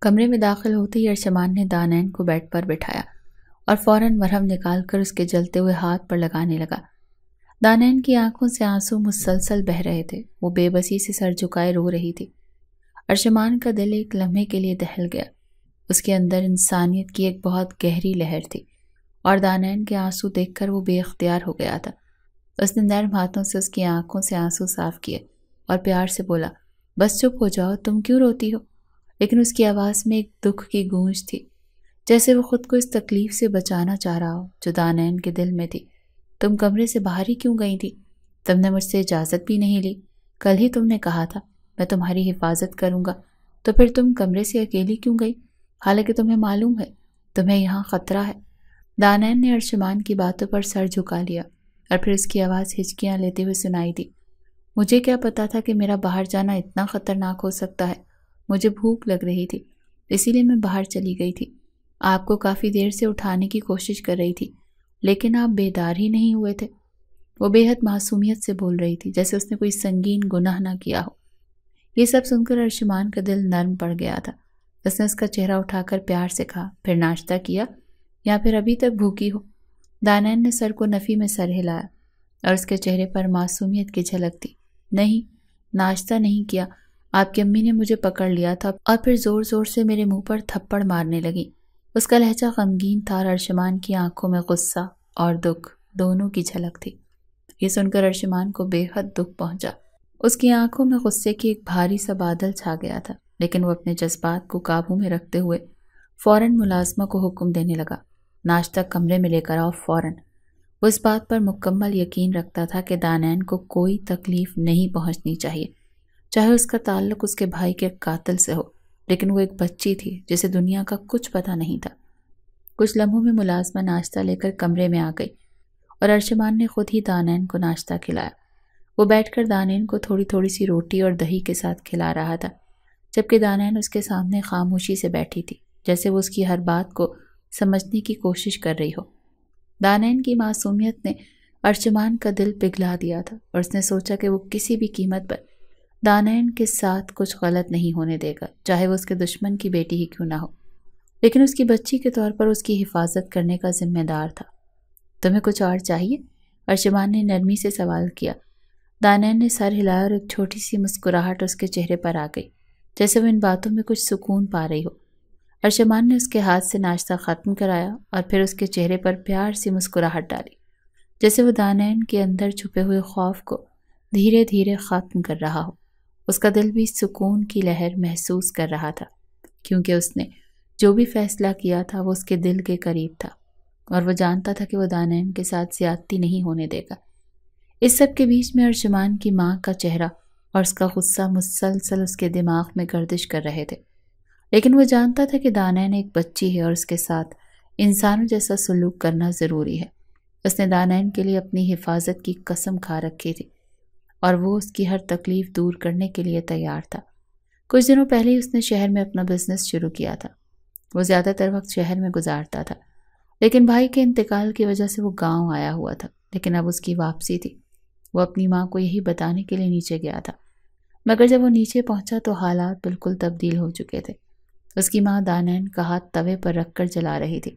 Speaker 1: کمرے میں داخل ہوتے ہی ارشمان نے دانین کو بیڈ پر بٹھایا اور فوراً مرہم نکال کر اس کے جلتے ہوئے ہاتھ پر لگانے لگا۔ دانین کی آنکھوں سے آنسو مسلسل بہہ رہے تھے، وہ بے بسی سے سر جھکائے رو رہی تھی۔ ارشمان کا دل ایک لمحے کے لیے دہل گیا۔ اس کے اندر انسانیت کی ایک بہت گہری لہر تھی اور دانین کے آنسو دیکھ کر وہ بے اختیار ہو گیا تھا۔ اس نے نرم ہاتھوں سے اس کی آنکھوں سے آنسو صاف کیے اور پیار سے بولا، بس چپ ہو جاؤ، تم کیوں روتی ہو؟ لیکن اس کی آواز میں ایک دکھ کی گونج تھی، جیسے وہ خود کو اس تکلیف سے بچانا چاہ رہا ہو جو دانین کے دل میں تھی۔ تم کمرے سے باہر ہی کیوں گئی تھی؟ تم نے مجھ سے اجازت بھی نہیں لی۔ کل ہی تم نے کہا تھا میں تمہاری حفاظت کروں گا، تو پھر تم کمرے سے اکیلی کیوں گئی، حالانکہ تمہیں معلوم ہے تمہیں یہاں خطرہ ہے؟ دانین نے ارشمان کی باتوں پر سر جھکا لیا اور پھر اس کی آواز ہچکیاں لیتے ہوئے سنائی دی، مجھے کیا پتا تھا کہ میرا باہر جانا اتنا خطرناک ہو سکتا ہے۔ مجھے بھوک لگ رہی تھی، اسی لیے میں باہر چلی گئی تھی۔ آپ کو کافی دیر سے اٹھانے کی کوشش کر رہی تھی، لیکن آپ بیدار ہی نہیں ہوئے تھے۔ وہ بے حد معصومیت سے بول رہی تھی، جیسے اس نے کوئی سنگین گناہ نہ کیا ہو۔ یہ سب سن کر ارشمان کا دل نرم پڑ گیا تھا۔ اس نے اس کا چہرہ اٹھا کر پیار سے کہا، پھر ناشتہ کیا یا پھر ابھی تک بھوکی ہو؟ دانین نے سر کو نفی میں سر ہلایا اور اس کے چہرے پر معصومیت کی جھلک تھی۔ نہیں، ناشتہ نہیں کیا، آپ کی امی نے مجھے پکڑ لیا تھا اور پھر زور زور سے میرے منہ پر تھپڑ مارنے لگی۔ اس کا لہجہ غمگین تھا اور ارشمان کی آنکھوں میں غصہ اور دکھ دونوں کی جھلک تھی۔ یہ سن کر ارشمان کو بے حد دکھ پہنچا۔ اس کی آنکھوں میں غصے کی ایک بھاری سا بادل چھا گیا تھا، لیکن وہ اپنے جذبات کو قابو میں رکھتے ہوئے فوراً ملازمہ کو حکم دینے لگا، ناشتہ کمرے میں لے کر آؤ فوراً۔ وہ اس بات پر مکمل یقین رکھتا تھا کہ دانین کو کوئی تکلیف نہیں پہنچنی چاہیے، چاہے اس کا تعلق اس کے بھائی کے قاتل سے ہو، لیکن وہ ایک بچی تھی جسے دنیا کا کچھ پتہ نہیں تھا۔ کچھ لمحوں میں ملازمہ ناشتہ لے کر کمرے میں آ گئی اور ارشمان نے خود ہی دانین کو ناشتہ کھلایا۔ وہ بیٹھ کر دانین کو تھوڑی تھوڑی سی روٹی اور دہی کے ساتھ کھلا رہا تھا، جبکہ دانین اس کے سامنے خاموشی سے بیٹھی تھی، جیسے وہ اس کی ہر بات کو سمجھنے کی کوشش کر رہی ہو۔ دانین کی معصومیت نے ارجمان کا دل پگھلا دیا تھا اور اس نے سوچا کہ وہ کسی بھی قیمت پر دانین کے ساتھ کچھ غلط نہیں ہونے دے گا، چاہے وہ اس کے دشمن کی بیٹی ہی کیوں نہ ہو، لیکن اس کی بچی کے طور پر اس کی حفاظت کرنے کا ذمہ دار تھا۔ تمہیں کچھ اور چاہیے؟ ارجمان نے نرمی سے سوال کیا۔ دانین نے سر ہلایا اور ایک چھوٹی سی مسکراہٹ اس کے چہرے پر آ گئی، جیسے وہ ان باتوں میں کچھ سکون پا رہی ہو۔ ارجمان نے اس کے ہاتھ سے ناشتہ ختم کرایا اور پھر اس کے چہرے پر پیار سی مسکراہٹ ڈالی، جیسے وہ دانین کے اندر چھپے ہوئے خوف کو دھیرے دھیرے ختم کر رہا ہو۔ اس کا دل بھی سکون کی لہر محسوس کر رہا تھا، کیونکہ اس نے جو بھی فیصلہ کیا تھا وہ اس کے دل کے قریب تھا اور وہ جانتا تھا کہ وہ دانین کے ساتھ زیادتی نہیں ہونے دے گا۔ اس سب کے بیچ میں ارجمان کی ماں کا چہرہ اور اس کا غصہ مسلسل اس کے دماغ میں گردش کر رہے تھے، لیکن وہ جانتا تھا کہ دانین ایک بچی ہے اور اس کے ساتھ انسانوں جیسا سلوک کرنا ضروری ہے۔ اس نے دانین کے لیے اپنی حفاظت کی قسم کھا رکھی تھی اور وہ اس کی ہر تکلیف دور کرنے کے لیے تیار تھا۔ کچھ دنوں پہلے ہی اس نے شہر میں اپنا بزنس شروع کیا تھا۔ وہ زیادہ تر وقت شہر میں گزارتا تھا، لیکن بھائی کے انتقال کی وجہ سے وہ گاؤں آیا ہوا تھا، لیکن اب اس کی واپسی تھی۔ وہ اپنی ماں کو یہی بتانے کے لیے نیچے گیا تھا، مگر جب وہ نیچے پہنچا تو حالات بالکل تبدیل ہو چکے تھے۔ اس کی ماں دانین کا ہاتھ توے پر رکھ کر جلا رہی تھی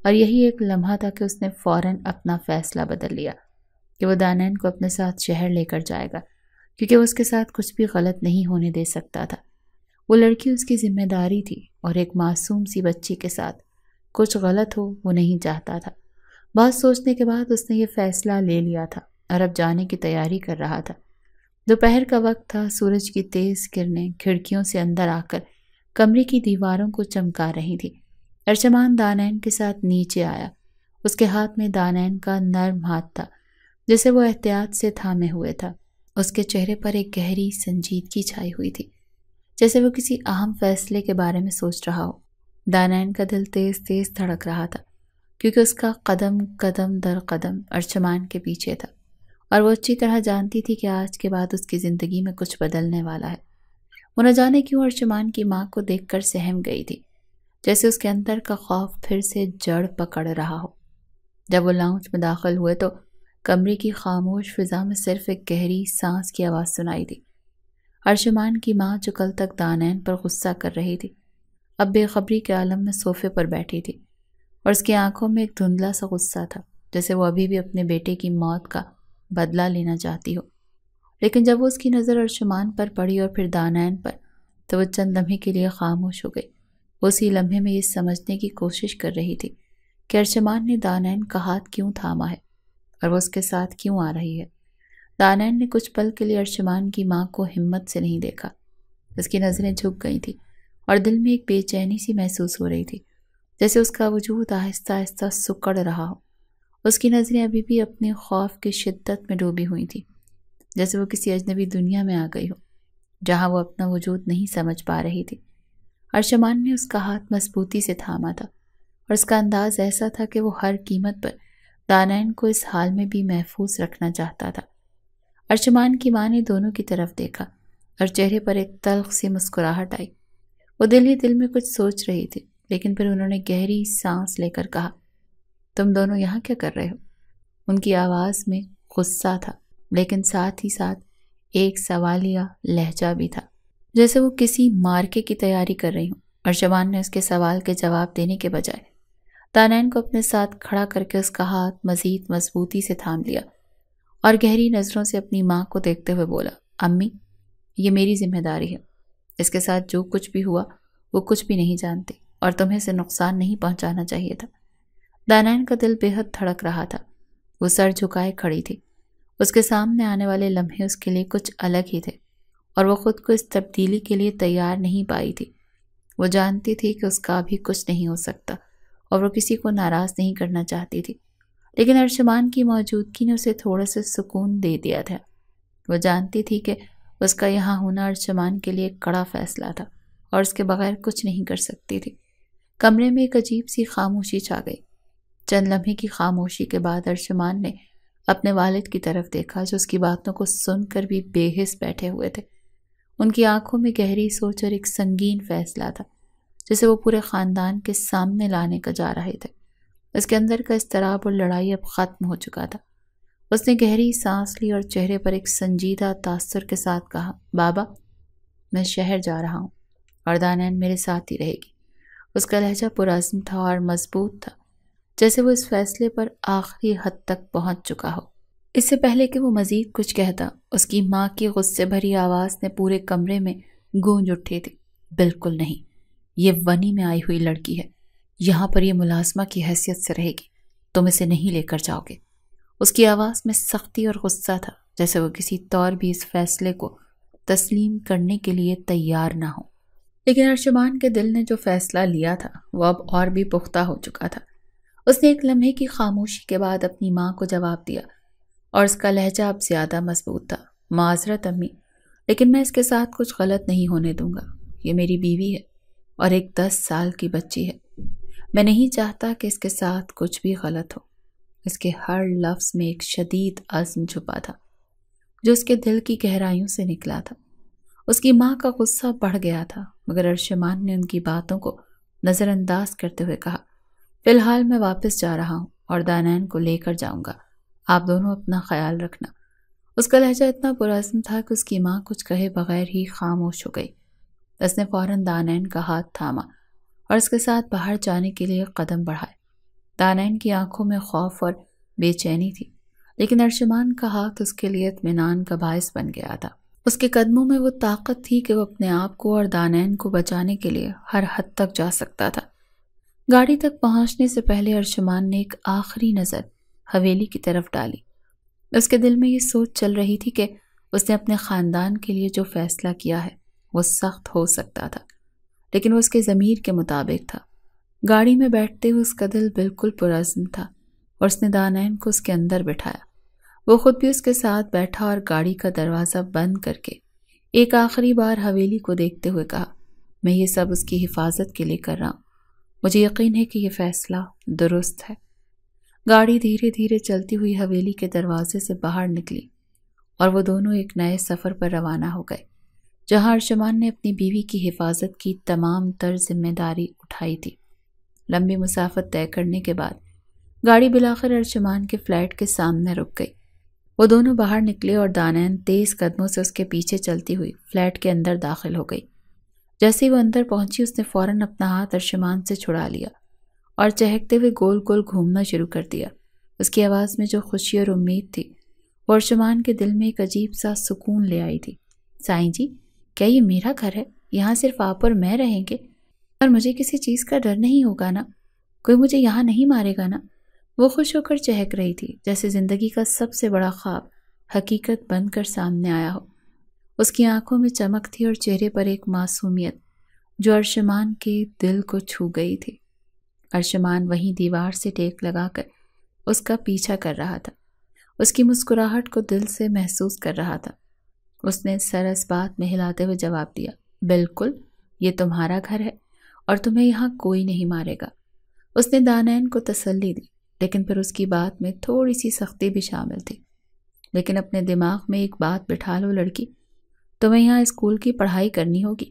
Speaker 1: اور یہی ایک لمحہ تھا کہ اس نے فوراً اپنا فیصلہ بدل لیا کہ وہ دانین کو اپنے ساتھ شہر لے کر جائے گا، کیونکہ وہ اس کے ساتھ کچھ بھی غلط نہیں ہونے دے سکتا تھا۔ وہ لڑکی اس کی ذمہ داری تھی اور ایک معصوم سی بچی کے ساتھ کچھ غلط ہو وہ نہیں چاہتا تھا۔ بہت سوچنے کے بعد اس نے یہ فیصلہ لے لیا تھا اور اب جانے کی تیاری کر رہا تھا۔ دوپہر کا وقت تھا، سورج کی تیز کرنیں کھڑکیوں سے اندر آ کر کمرے کی دیواروں کو چمکا رہی تھی۔ ارجمان دانین کے ساتھ نیچے آیا۔ اس کے ہاتھ میں دانین کا نرم ہاتھ تھا جسے وہ احتیاط سے تھامے ہوئے تھا۔ اس کے چہرے پر ایک گہری سنجیدگی چھائی ہوئی تھی، جیسے وہ کسی اہم فیصلے کے بارے میں سوچ رہا ہو۔ دانین کا دل تیز تیز دھڑک رہا تھا، کیونکہ اس کا قدم قدم در قدم ارجمان کے پیچھے تھا اور وہ اچھی طرح جانتی تھی کہ آج کے بعد اس کی زندگی میں کچھ بدلنے والا ہے۔ وہ نہ جانے کیوں ارجمان کی ماں کو دیکھ کر سہم گئی تھی، جیسے اس کے اندر کا خوف پھر سے جڑ پکڑ رہا ہو۔ جب وہ لاؤنج میں داخل ہوئے تو کمرے کی خاموش فضا میں صرف ایک گہری سانس کی آواز سنائی دی۔ ارجمان کی ماں جو کل تک دانین پر غصہ کر رہی تھی، اب بے خبری کے عالم میں صوفے پر بیٹھی تھی اور اس کی آنکھوں میں ایک دھندلا سا غصہ تھا، جیسے وہ ابھی بھی اپنے بیٹے کی موت کا بدلہ لینا چاہتی ہو۔ لیکن جب وہ اس کی نظر ارجمان پر پڑی اور پھر دانین پر، تو وہ چند لمحے کے لیے خاموش ہو گئی۔ وہ اسی لمحے میں یہ سمجھنے کی کوشش کر رہی تھی کہ ارجمان نے دانین کا ہاتھ کیوں تھاما ہے اور وہ اس کے ساتھ کیوں آ رہی ہے۔ دانین نے کچھ پل کے لیے ارجمان کی ماں کو ہمت سے نہیں دیکھا۔ اس کی نظریں جھک گئی تھیں اور دل میں ایک بے چینی سی محسوس ہو رہی تھی، جیسے اس کا وجود آہستہ آہستہ سکڑ رہا ہو۔ اس کی نظریں ابھی بھی اپنے خوف کی شدت میں ڈوبی ہوئی تھیں، جیسے وہ کسی اجنبی دنیا میں آ گئی ہو جہاں وہ اپنا وجود نہیں سمجھ پا رہی تھی۔ ارجمان نے اس کا ہاتھ مضبوطی سے تھاما تھا اور اس کا انداز ایسا تھا کہ وہ ہر قیمت پر دانین کو اس حال میں بھی محفوظ رکھنا چاہتا تھا۔ ارجمان کی ماں نے دونوں کی طرف دیکھا اور چہرے پر ایک تلخ سی مسکراہٹ آئی۔ وہ دل ہی دل میں کچھ سوچ رہی تھی، لیکن پھر انہوں نے گہری سانس لے کر کہا، تم دونوں یہاں کیا کر رہے ہو؟ ان کی آواز میں غصہ تھا، لیکن ساتھ ہی ساتھ ایک سوالیہ لہجہ بھی تھا، جیسے وہ کسی مارکے کی تیاری کر رہی ہوں۔ ارجمان نے اس کے سوال کے جواب دینے کے بجائے دانین کو اپنے ساتھ کھڑا کر کے اس کا ہاتھ مزید مضبوطی سے تھام لیا اور گہری نظروں سے اپنی ماں کو دیکھتے ہوئے بولا، امی، یہ میری ذمہ داری ہے۔ اس کے ساتھ جو کچھ بھی ہوا وہ کچھ بھی نہیں جانتے اور تمہیں اسے نقصان نہیں پہنچانا چاہیے تھا۔ دانین کا دل بے حد دھڑک رہا تھا۔ وہ سر جھکائے کھڑی تھی۔ اس کے سامنے آنے والے لمحے اس کے لیے کچھ الگ ہی تھے اور وہ خود کو اس تبدیلی کے لیے تیار نہیں پائی تھی۔ وہ جانتی تھی کہ اس کا ابھی کچھ نہیں ہو سکتا اور وہ کسی کو ناراض نہیں کرنا چاہتی تھی، لیکن ارجمان کی موجودگی نے اسے تھوڑا سا سکون دے دیا تھا۔ وہ جانتی تھی کہ اس کا یہاں ہونا ارجمان کے لیے ایک کڑا فیصلہ تھا اور اس کے بغیر کچھ نہیں کر سکتی تھی۔ کمرے میں ایک عجیب سی خاموشی چھا گئی۔ چند لمحے کی خاموشی کے بعد ارجمان نے اپنے والد کی طرف دیکھا، جو اس کی باتوں کو سن کر بھی بے حس بیٹھے ہوئے تھے۔ ان کی آنکھوں میں گہری سوچ اور ایک سنگین فیصلہ تھا جسے وہ پورے خاندان کے سامنے لانے کا جا رہے تھے۔ اس کے اندر کا اضطراب اور لڑائی اب ختم ہو چکا تھا۔ اس نے گہری سانس لی اور چہرے پر ایک سنجیدہ تاثر کے ساتھ کہا، بابا، میں شہر جا رہا ہوں اور دانین میرے ساتھ ہی رہے گی۔ اس کا لہجہ پرعزم تھا اور مضبوط تھا، جیسے وہ اس فیصلے پر آخری حد تک پہنچ چکا ہو۔ اس سے پہلے کہ وہ مزید کچھ کہتا، اس کی ماں کی غصے بھری آواز نے پورے کمرے میں گونج اٹھی تھی، بالکل نہیں، یہ ونی میں آئی ہوئی لڑکی ہے، یہاں پر یہ ملازمہ کی حیثیت سے رہے گی، تم اسے نہیں لے کر جاؤ گے۔ اس کی آواز میں سختی اور غصہ تھا، جیسے وہ کسی طور بھی اس فیصلے کو تسلیم کرنے کے لیے تیار نہ ہو۔ لیکن ارشمان کے دل نے جو فیصلہ لیا تھا وہ اب اور بھی پختہ ہو چکا تھا۔ اس نے ایک لمحے کی خاموشی کے بعد اپنی ماں کو جواب دیا، اور اس کا لہجہ اب زیادہ مضبوط تھا، معذرت امی، لیکن میں اس کے ساتھ کچھ غلط نہیں ہونے دوں گا۔ یہ میری بیوی ہے اور ایک 10 سال کی بچی ہے۔ میں نہیں چاہتا کہ اس کے ساتھ کچھ بھی غلط ہو۔ اس کے ہر لفظ میں ایک شدید عزم چھپا تھا جو اس کے دل کی گہرائیوں سے نکلا تھا۔ اس کی ماں کا غصہ بڑھ گیا تھا، مگر ارشمان نے ان کی باتوں کو نظر انداز کرتے ہوئے کہا، فی الحال میں واپس جا رہا ہوں اور دانین کو لے کر جاؤں گا، آپ دونوں اپنا خیال رکھنا۔ اس کا لہجہ اتنا پرعزم تھا کہ اس کی ماں کچھ کہے بغیر ہی خاموش ہو گئی۔ اس نے فوراً دانین کا ہاتھ تھاما اور اس کے ساتھ باہر جانے کے لیے قدم بڑھائے۔ دانین کی آنکھوں میں خوف اور بے چینی تھی، لیکن ارشمان کا ہاتھ اس کے لیے اطمینان کا باعث بن گیا تھا۔ اس کے قدموں میں وہ طاقت تھی کہ وہ اپنے آپ کو اور دانین کو بچانے کے لیے ہر حد تک جا سکتا تھا۔ گاڑی تک پہنچنے سے پہلے ارشمان نے ایک آخری نظر حویلی کی طرف ڈالی۔ اس کے دل میں یہ سوچ چل رہی تھی کہ اس نے اپنے خاندان کے لیے جو فیصلہ کیا ہے وہ سخت ہو سکتا تھا، لیکن وہ اس کے ضمیر کے مطابق تھا۔ گاڑی میں بیٹھتے ہوئے اس کا دل بالکل پرعزم تھا اور اس نے دانین کو اس کے اندر بٹھایا۔ وہ خود بھی اس کے ساتھ بیٹھا اور گاڑی کا دروازہ بند کر کے ایک آخری بار حویلی کو دیکھتے ہوئے کہا، میں یہ سب اس کی حفاظت کے لیے کر رہا ہوں، مجھے یقین ہے کہ یہ فیصلہ درست ہے۔ گاڑی دھیرے دھیرے چلتی ہوئی حویلی کے دروازے سے باہر نکلی اور وہ دونوں ایک نئے سفر پر روانہ ہو گئے، جہاں ارشمان نے اپنی بیوی کی حفاظت کی تمام تر ذمہ داری اٹھائی تھی۔ لمبی مسافت طے کرنے کے بعد گاڑی بلاخر ارشمان کے فلیٹ کے سامنے رک گئی۔ وہ دونوں باہر نکلے اور دانین تیز قدموں سے اس کے پیچھے چلتی ہوئی فلیٹ کے اندر داخل ہو گئی۔ جیسے ہی وہ اندر پہنچی اس نے فوراً اپنا ہاتھ ارشمان سے چھڑا لیا اور چہکتے ہوئے گول گول گھومنا شروع کر دیا۔ اس کی آواز میں جو خوشی اور امید تھی وہ ارشمان کے دل میں ایک عجیب سا سکون لے آئی تھی۔ سائیں جی، کیا یہ میرا گھر ہے؟ یہاں صرف آپ اور میں رہیں گے اور مجھے کسی چیز کا ڈر نہیں ہوگا نا؟ کوئی مجھے یہاں نہیں مارے گا نا؟ وہ خوش ہو کر چہک رہی تھی، جیسے زندگی کا سب سے بڑا خواب حقیقت بن کر سامنے آیا ہو۔ اس کی آنکھوں میں چمک تھی اور چہرے پر ایک معصومیت جو ارشمان کے دل کو چھو گئی تھی۔ ارشمان وہیں دیوار سے ٹیک لگا کر اس کا پیچھا کر رہا تھا، اس کی مسکراہٹ کو دل سے محسوس کر رہا تھا۔ اس نے سر اس بات میں ہلاتے ہوئے جواب دیا، بالکل، یہ تمہارا گھر ہے اور تمہیں یہاں کوئی نہیں مارے گا۔ اس نے دانین کو تسلی دی، لیکن پھر اس کی بات میں تھوڑی سی سختی بھی شامل تھی۔ لیکن اپنے دماغ میں ایک بات بٹھا لو لڑکی، تمہیں یہاں اسکول کی پڑھائی کرنی ہوگی،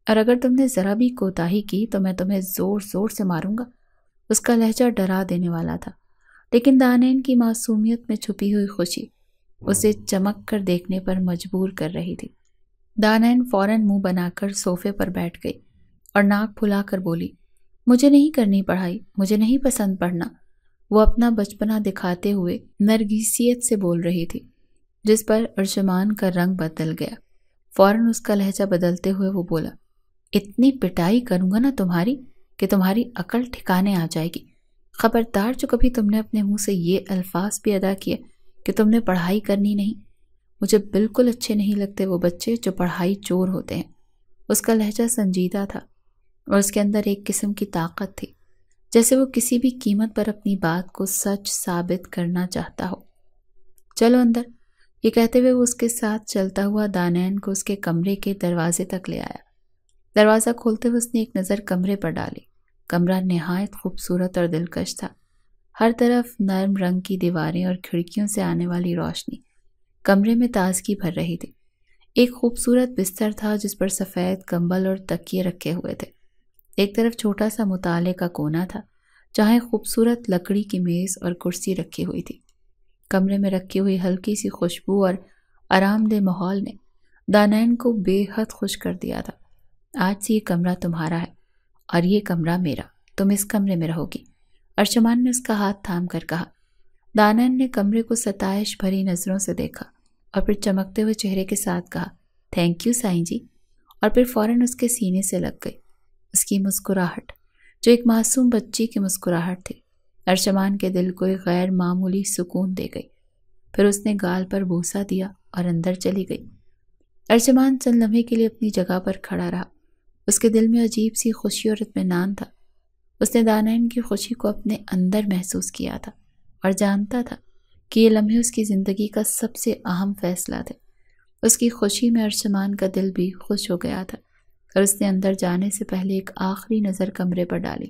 Speaker 1: اور اگر تم نے ذرا بھی کوتاہی کی تو میں تمہیں زور زور سے ماروں گا۔ اس کا لہجہ ڈرا دینے والا تھا، لیکن دانین کی معصومیت میں چھپی ہوئی خوشی اسے چمک کر دیکھنے پر مجبور کر رہی تھی۔ دانین فوراً منہ بنا کر صوفے پر بیٹھ گئی اور ناک پھلا کر بولی، مجھے نہیں کرنی پڑھائی، مجھے نہیں پسند پڑھنا۔ وہ اپنا بچپنا دکھاتے ہوئے نرگسیت سے بول رہی تھی، جس پر ارشمان کا رنگ بدل گیا۔ فوراً اس کا لہجہ بدلتے ہوئے وہ بولا، اتنی پٹائی کروں گا نا تمہاری کہ تمہاری عقل ٹھکانے آ جائے گی۔ خبردار جو کبھی تم نے اپنے منہ سے یہ الفاظ بھی ادا کیے کہ تم نے پڑھائی کرنی نہیں۔ مجھے بالکل اچھے نہیں لگتے وہ بچے جو پڑھائی چور ہوتے ہیں۔ اس کا لہجہ سنجیدہ تھا اور اس کے اندر ایک قسم کی طاقت تھی، جیسے وہ کسی بھی قیمت پر اپنی بات کو سچ ثابت کرنا چاہتا ہو۔ چلو اندر، یہ کہتے ہوئے وہ اس کے ساتھ چلتا ہوا دانین کو اس کے کمرے کے دروازے تک لے آیا۔ دروازہ کھولتے ہوئے اس نے ایک نظر کمرے پر ڈالی۔ کمرہ نہایت خوبصورت اور دلکش تھا۔ ہر طرف نرم رنگ کی دیواریں اور کھڑکیوں سے آنے والی روشنی کمرے میں تازگی بھر رہی تھی۔ ایک خوبصورت بستر تھا جس پر سفید کمبل اور تکیے رکھے ہوئے تھے۔ ایک طرف چھوٹا سا مطالعے کا کونا تھا جہاں ایک خوبصورت لکڑی کی میز اور کرسی رکھی ہوئی تھی۔ کمرے میں رکھی ہوئی ہلکی سی خوشبو اور آرام دہ ماحول نے دانائن کو بے حد خوش کر دیا تھا۔ آج سے یہ کمرہ تمہارا ہے اور یہ کمرہ میرا، تم اس کمرے میں رہو گی، ارشمان نے اس کا ہاتھ تھام کر کہا۔ دانائن نے کمرے کو ستائش بھری نظروں سے دیکھا اور پھر چمکتے ہوئے چہرے کے ساتھ کہا، تھینک یو سائیں جی، اور پھر فوراً اس کے سینے سے لگ گئی۔ اس کی مسکراہٹ جو ایک معصوم بچی کی مسکراہٹ تھی ارشمان کے دل کو ایک غیر معمولی سکون دے گئی۔ پھر اس نے گال پر بوسہ دیا اور اندر چلی گئی۔ ارشمان چند لمحے کے لیے اپنی جگہ پر کھڑا رہا۔ اس کے دل میں عجیب سی خوشی اور اطمینان تھا۔ اس نے دانائن کی خوشی کو اپنے اندر محسوس کیا تھا اور جانتا تھا کہ یہ لمحے اس کی زندگی کا سب سے اہم فیصلہ تھے۔ اس کی خوشی میں ارشمان کا دل بھی خوش ہو گیا تھا اور اس نے اندر جانے سے پہلے ایک آخری نظر کمرے پر ڈالی۔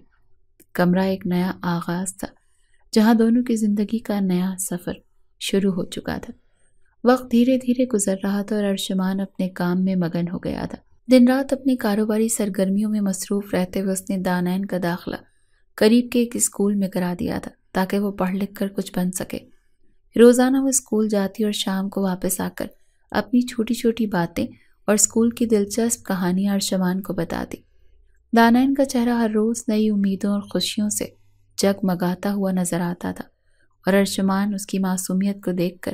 Speaker 1: کمرہ ایک نیا آغاز تھا جہاں دونوں کی زندگی کا نیا سفر شروع ہو چکا تھا۔ وقت دھیرے دھیرے گزر رہا تھا اور ارشمان اپنے کام میں مگن ہو گیا تھا۔ دن رات اپنی کاروباری سرگرمیوں میں مصروف رہتے ہوئے اس نے دانائن کا داخلہ قریب کے ایک اسکول میں کرا دیا تھا تاکہ وہ پڑھ لکھ کر کچھ بن سکے۔ روزانہ وہ اسکول جاتی اور شام کو واپس آ کر اپنی چھوٹی چھوٹی باتیں اور اسکول کی دلچسپ کہانیاں ارشمان کو بتاتی۔ دانائن کا چہرہ ہر روز نئی امیدوں اور خوشیوں سے جگمگاتا ہوا نظر آتا تھا اور ارشمان اس کی معصومیت کو دیکھ کر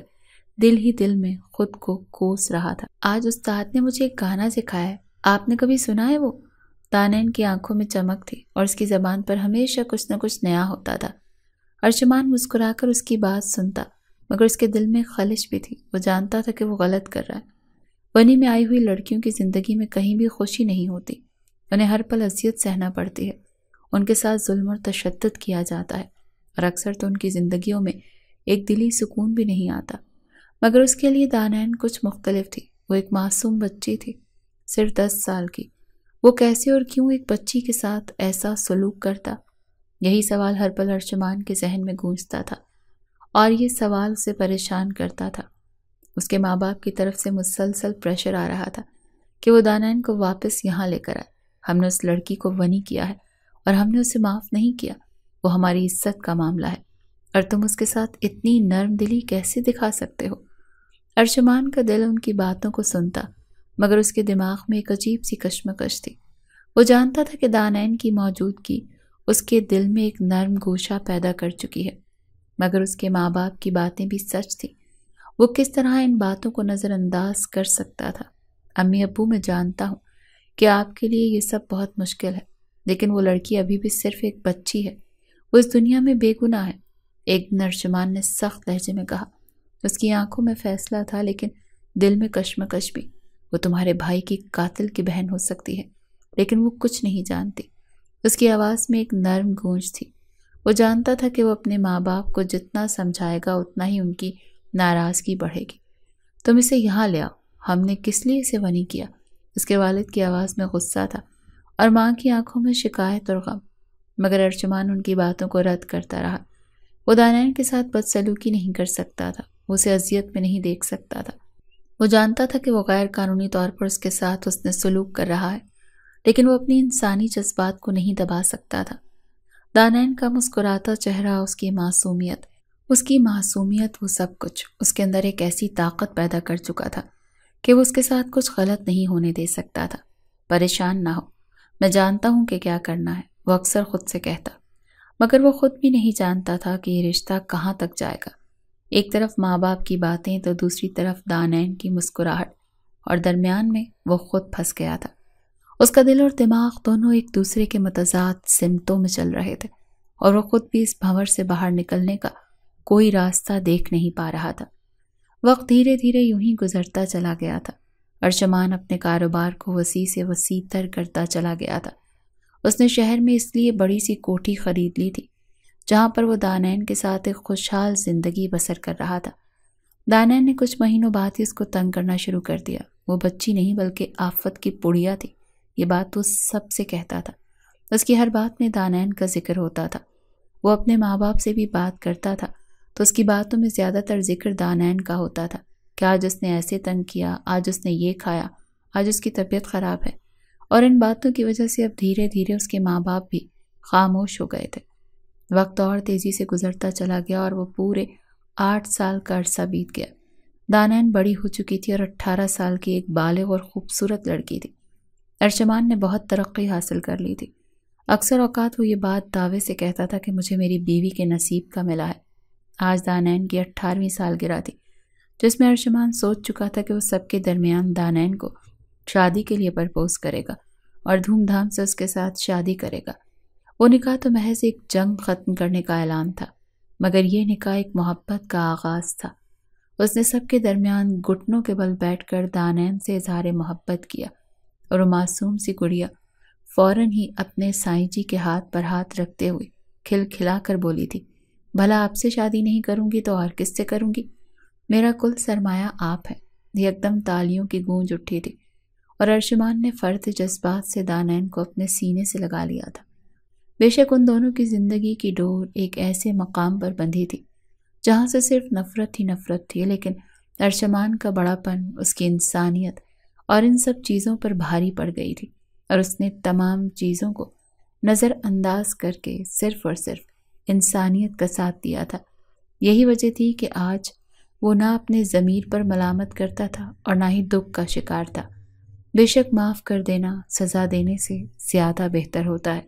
Speaker 1: دل ہی دل میں خود کو کوس رہا تھا۔ آج استاد نے مجھے ایک گانا سکھایا ہے، آپ نے کبھی سنا ہے وہ؟ دانائن کی آنکھوں میں چمک تھی اور اس کی زبان پر ہمیشہ کچھ نہ کچھ نیا ہوتا تھا۔ ارشمان مسکرا کر اس کی بات سنتا مگر اس کے دل میں خلش بھی تھی۔ وہ جانتا تھا کہ وہ غلط کر رہا ہے۔ بنی میں آئی ہوئی لڑکیوں کی زندگی میں کہیں بھی خوشی نہیں ہوتی، انہیں ہر پل اذیت سہنا پڑتی ہے، ان کے ساتھ ظلم اور تشدد کیا جاتا ہے اور اکثر تو ان کی زندگیوں میں ایک دلی سکون بھی نہیں آتا۔ مگر اس کے لیے دانائن کچھ مختلف تھی۔ وہ ایک معصوم بچی تھی، صرف 10 سال کی۔ وہ کیسے اور کیوں ایک بچی کے ساتھ ایسا سلوک کرتا؟ یہی سوال ہر پل ارشمان کے ذہن میں گونجتا تھا اور یہ سوال اسے پریشان کرتا تھا۔ اس کے ماں باپ کی طرف سے مسلسل پریشر آ رہا تھا کہ وہ دانائن کو واپس یہاں لے کر آئے۔ ہم نے اس لڑکی کو ونی کیا ہے اور ہم نے اسے معاف نہیں کیا، وہ ہماری عزت کا معاملہ ہے اور تم اس کے ساتھ اتنی نرم دلی کیسے دکھا سکتے ہو؟ ارشمان کا دل ان کی باتوں کو سنتا مگر اس کے دماغ میں ایک عجیب سی کشمکش تھی۔ وہ جانتا تھا کہ دانائن کی موجودگی اس کے دل میں ایک نرم گوشہ پیدا کر چکی ہے، مگر اس کے ماں باپ کی باتیں بھی سچ تھیں۔ وہ کس طرح ان باتوں کو نظر انداز کر سکتا تھا؟ امی ابو، میں جانتا ہوں کہ آپ کے لیے یہ سب بہت مشکل ہے، لیکن وہ لڑکی ابھی بھی صرف ایک بچی ہے، وہ اس دنیا میں بے گناہ ہے، ایک دن ارشمان نے سخت لہجے میں کہا۔ اس کی آنکھوں میں فیصلہ تھا لیکن دل میں کشمکش بھی۔ وہ تمہارے بھائی کی قاتل کی بہن ہو سکتی ہے لیکن وہ کچھ نہیں جانتی۔ اس کی آواز میں ایک نرم گونج تھی۔ وہ جانتا تھا کہ وہ اپنے ماں باپ کو جتنا سمجھائے گا اتنا ہی ان کی ناراضگی بڑھے گی۔ تم اسے یہاں لے آؤ، ہم نے کس لیے اسے ونی کیا؟ اس کے والد کی آواز میں غصہ تھا اور ماں کی آنکھوں میں شکایت اور غم، مگر ارشمان ان کی باتوں کو رد کرتا رہا۔ وہ دانائن کے ساتھ بدسلوکی نہیں کر سکتا تھا، وہ اسے اذیت میں نہیں دیکھ سکتا تھا۔ وہ جانتا تھا کہ وہ غیر قانونی طور پر اس کے ساتھ حسن سلوک کر رہا ہے، لیکن وہ اپنی انسانی جذبات کو نہیں دبا سکتا تھا۔ دانائن کا مسکراتا چہرہ، اس کی معصومیت، وہ سب کچھ اس کے اندر ایک ایسی طاقت پیدا کر چکا تھا کہ وہ اس کے ساتھ کچھ غلط نہیں ہونے دے سکتا تھا۔ پریشان نہ ہو، میں جانتا ہوں کہ کیا کرنا ہے، وہ اکثر خود سے کہتا، مگر وہ خود بھی نہیں جانتا تھا کہ یہ رشتہ کہاں تک جائے گا۔ ایک طرف ماں باپ کی باتیں تو دوسری طرف دانائن کی مسکراہٹ، اور درمیان میں وہ خود پھنس گیا تھا۔ اس کا دل اور دماغ دونوں ایک دوسرے کے متضاد سمتوں میں چل رہے تھے اور وہ خود بھی اس بھنور سے باہر نکلنے کا کوئی راستہ دیکھ نہیں پا رہا تھا۔ وقت دھیرے دھیرے یوں ہی گزرتا چلا گیا تھا۔ ارشمان اپنے کاروبار کو وسیع سے وسیع تر کرتا چلا گیا تھا۔ اس نے شہر میں اس لیے بڑی سی کوٹھی خرید لی تھی جہاں پر وہ دانائن کے ساتھ ایک خوشحال زندگی بسر کر رہا تھا۔ دانائن نے کچھ مہینوں بعد ہی اس کو تنگ کرنا شروع کر دیا۔ وہ بچی نہیں بلکہ آفت کی پڑیا تھی، یہ بات وہ سب سے کہتا تھا۔ اس کی ہر بات میں دانائن کا ذکر ہوتا تھا۔ وہ اپنے ماں باپ سے بھی بات کرتا تھا تو اس کی باتوں میں زیادہ تر ذکر دانائن کا ہوتا تھا۔ کہ آج اس نے ایسے تنگ کیا، آج اس نے یہ کھایا، آج اس کی طبیعت خراب ہے، اور ان باتوں کی وجہ سے اب دھیرے دھیرے اس کے ماں باپ بھی خاموش ہو گئے تھے۔ وقت اور تیزی سے گزرتا چلا گیا اور وہ پورے 8 سال کا عرصہ بیت گیا۔ دانین بڑی ہو چکی تھی اور 18 سال کی ایک بالغ اور خوبصورت لڑکی تھی۔ ارشمان نے بہت ترقی حاصل کر لی تھی۔ اکثر اوقات وہ یہ بات دعوے سے کہتا تھا کہ مجھے میری بیوی کے نصیب کا ملا ہے۔ آج دانین کی 18ویں سالگرہ تھی، جس میں ارشمان سوچ چکا تھا کہ وہ سب کے درمیان دانین کو شادی کے لیے پرپوز کرے گا اور دھوم دھام سے اس کے ساتھ شادی کرے گا۔ وہ نکاح تو محض ایک جنگ ختم کرنے کا اعلان تھا، مگر یہ نکاح ایک محبت کا آغاز تھا۔ اس نے سب کے درمیان گھٹنوں کے بل بیٹھ کر دانین سے اظہار محبت کیا، اور وہ معصوم سی گڑیا فوراً ہی اپنے سائیں جی کے ہاتھ پر ہاتھ رکھتے ہوئے کھل کھلا کر بولی تھی، بھلا آپ سے شادی نہیں کروں گی تو اور کس سے کروں گی؟ میرا کل سرمایہ آپ ہے۔ یکدم تالیوں کی گونج اٹھی تھی اور ارشمان نے فرط جذبات سے دانین کو اپنے سینے سے لگا لیا تھا۔ بے شک ان دونوں کی زندگی کی ڈور ایک ایسے مقام پر بندھی تھی جہاں سے صرف نفرت ہی نفرت تھی، لیکن ارشمان کا بڑا پن، اس کی انسانیت اور ان سب چیزوں پر بھاری پڑ گئی تھی، اور اس نے تمام چیزوں کو نظر انداز کر کے صرف اور صرف انسانیت کا ساتھ دیا تھا۔ یہی وجہ تھی کہ آج وہ نہ اپنے ضمیر پر ملامت کرتا تھا اور نہ ہی دکھ کا شکار تھا۔ بے شک معاف کر دینا سزا دینے سے زیادہ بہتر ہوتا ہے۔